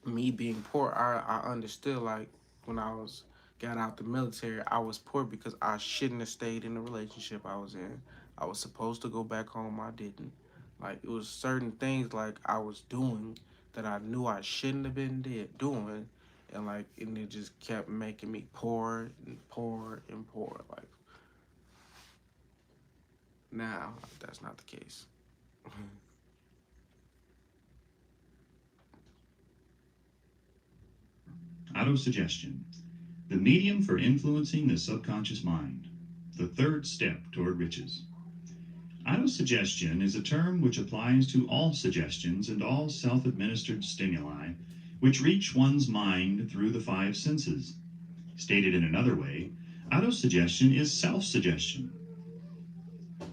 me being poor, I understood like when I was got out the military, I was poor because I shouldn't have stayed in the relationship I was in. I was supposed to go back home. I didn't. Like it was certain things like I was doing that I knew I shouldn't have been doing, and it just kept making me poor and poor and poor. Like now, that's not the case. Autosuggestion, the medium for influencing the subconscious mind, the third step toward riches. Autosuggestion is a term which applies to all suggestions and all self-administered stimuli which reach one's mind through the five senses. Stated in another way, autosuggestion is self-suggestion.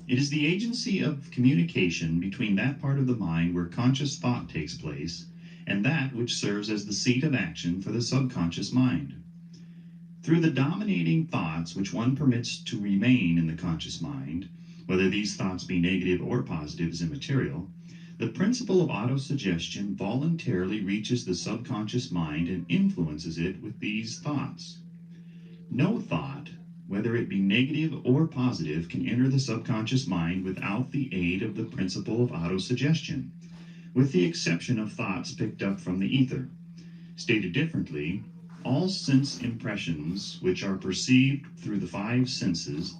It is the agency of communication between that part of the mind where conscious thought takes place and that which serves as the seat of action for the subconscious mind. Through the dominating thoughts which one permits to remain in the conscious mind, whether these thoughts be negative or positive is immaterial, the principle of autosuggestion voluntarily reaches the subconscious mind and influences it with these thoughts. No thought, whether it be negative or positive, can enter the subconscious mind without the aid of the principle of autosuggestion, with the exception of thoughts picked up from the ether. Stated differently, all sense impressions which are perceived through the five senses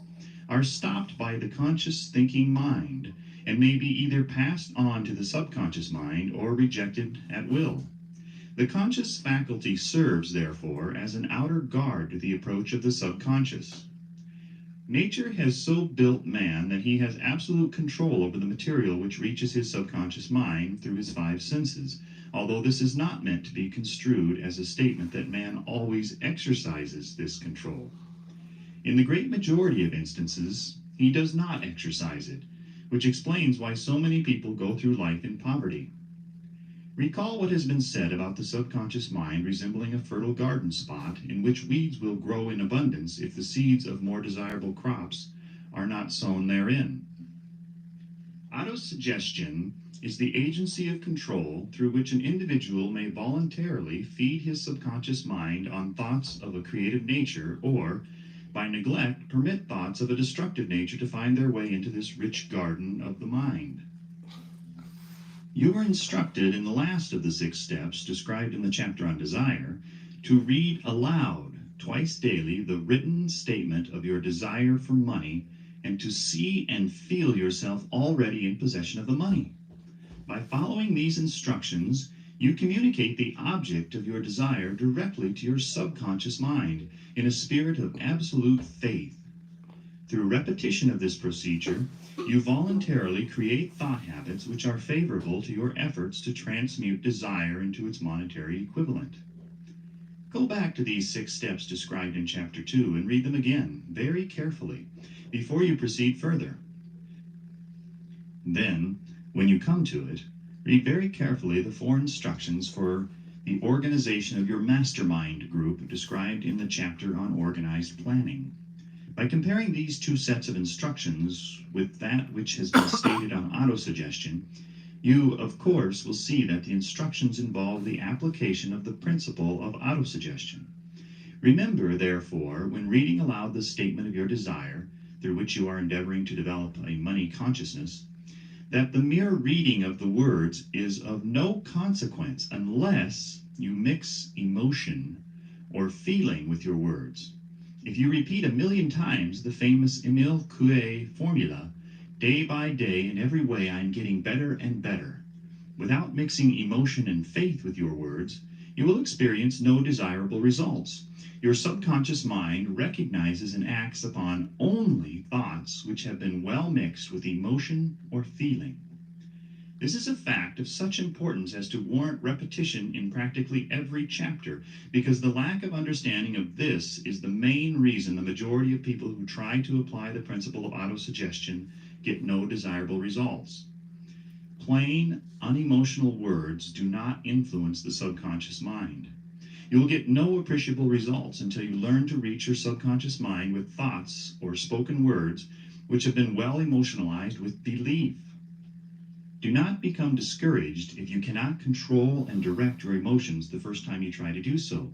are stopped by the conscious thinking mind and may be either passed on to the subconscious mind or rejected at will. The conscious faculty serves, therefore, as an outer guard to the approach of the subconscious. Nature has so built man that he has absolute control over the material which reaches his subconscious mind through his five senses, although this is not meant to be construed as a statement that man always exercises this control. In the great majority of instances, he does not exercise it, which explains why so many people go through life in poverty. Recall what has been said about the subconscious mind resembling a fertile garden spot in which weeds will grow in abundance if the seeds of more desirable crops are not sown therein. Autosuggestion is the agency of control through which an individual may voluntarily feed his subconscious mind on thoughts of a creative nature or, by neglect, permit thoughts of a destructive nature to find their way into this rich garden of the mind. You are instructed in the last of the 6 steps described in the chapter on desire to read aloud twice daily the written statement of your desire for money and to see and feel yourself already in possession of the money. By following these instructions, you communicate the object of your desire directly to your subconscious mind in a spirit of absolute faith. Through repetition of this procedure, you voluntarily create thought habits which are favorable to your efforts to transmute desire into its monetary equivalent. Go back to these 6 steps described in Chapter 2 and read them again very carefully before you proceed further. Then, when you come to it, read very carefully the 4 instructions for the organization of your mastermind group described in the chapter on organized planning. By comparing these 2 sets of instructions with that which has been stated on autosuggestion, you, of course, will see that the instructions involve the application of the principle of autosuggestion. Remember, therefore, when reading aloud the statement of your desire, through which you are endeavoring to develop a money consciousness, that the mere reading of the words is of no consequence unless you mix emotion or feeling with your words. If you repeat 1,000,000 times the famous Emile Coué formula, day by day, in every way I am getting better and better, without mixing emotion and faith with your words, you will experience no desirable results. Your subconscious mind recognizes and acts upon only thoughts which have been well mixed with emotion or feeling. This is a fact of such importance as to warrant repetition in practically every chapter, because the lack of understanding of this is the main reason the majority of people who try to apply the principle of autosuggestion get no desirable results. Plain, unemotional words do not influence the subconscious mind. You will get no appreciable results until you learn to reach your subconscious mind with thoughts or spoken words which have been well emotionalized with belief. Do not become discouraged if you cannot control and direct your emotions the first time you try to do so.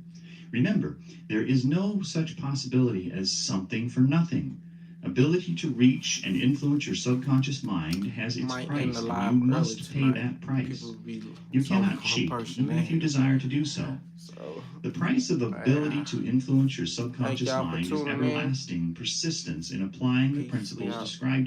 Remember, there is no such possibility as something for nothing. Ability to reach and influence your subconscious mind has its Might end price, the and live you early must pay tonight. that price. People be You so cannot cheat, even if you impersonating. desire to do so. So, The price of ability yeah. to influence your Thank subconscious y'all for mind is tuning in. everlasting persistence in applying the Peace. We principles out. described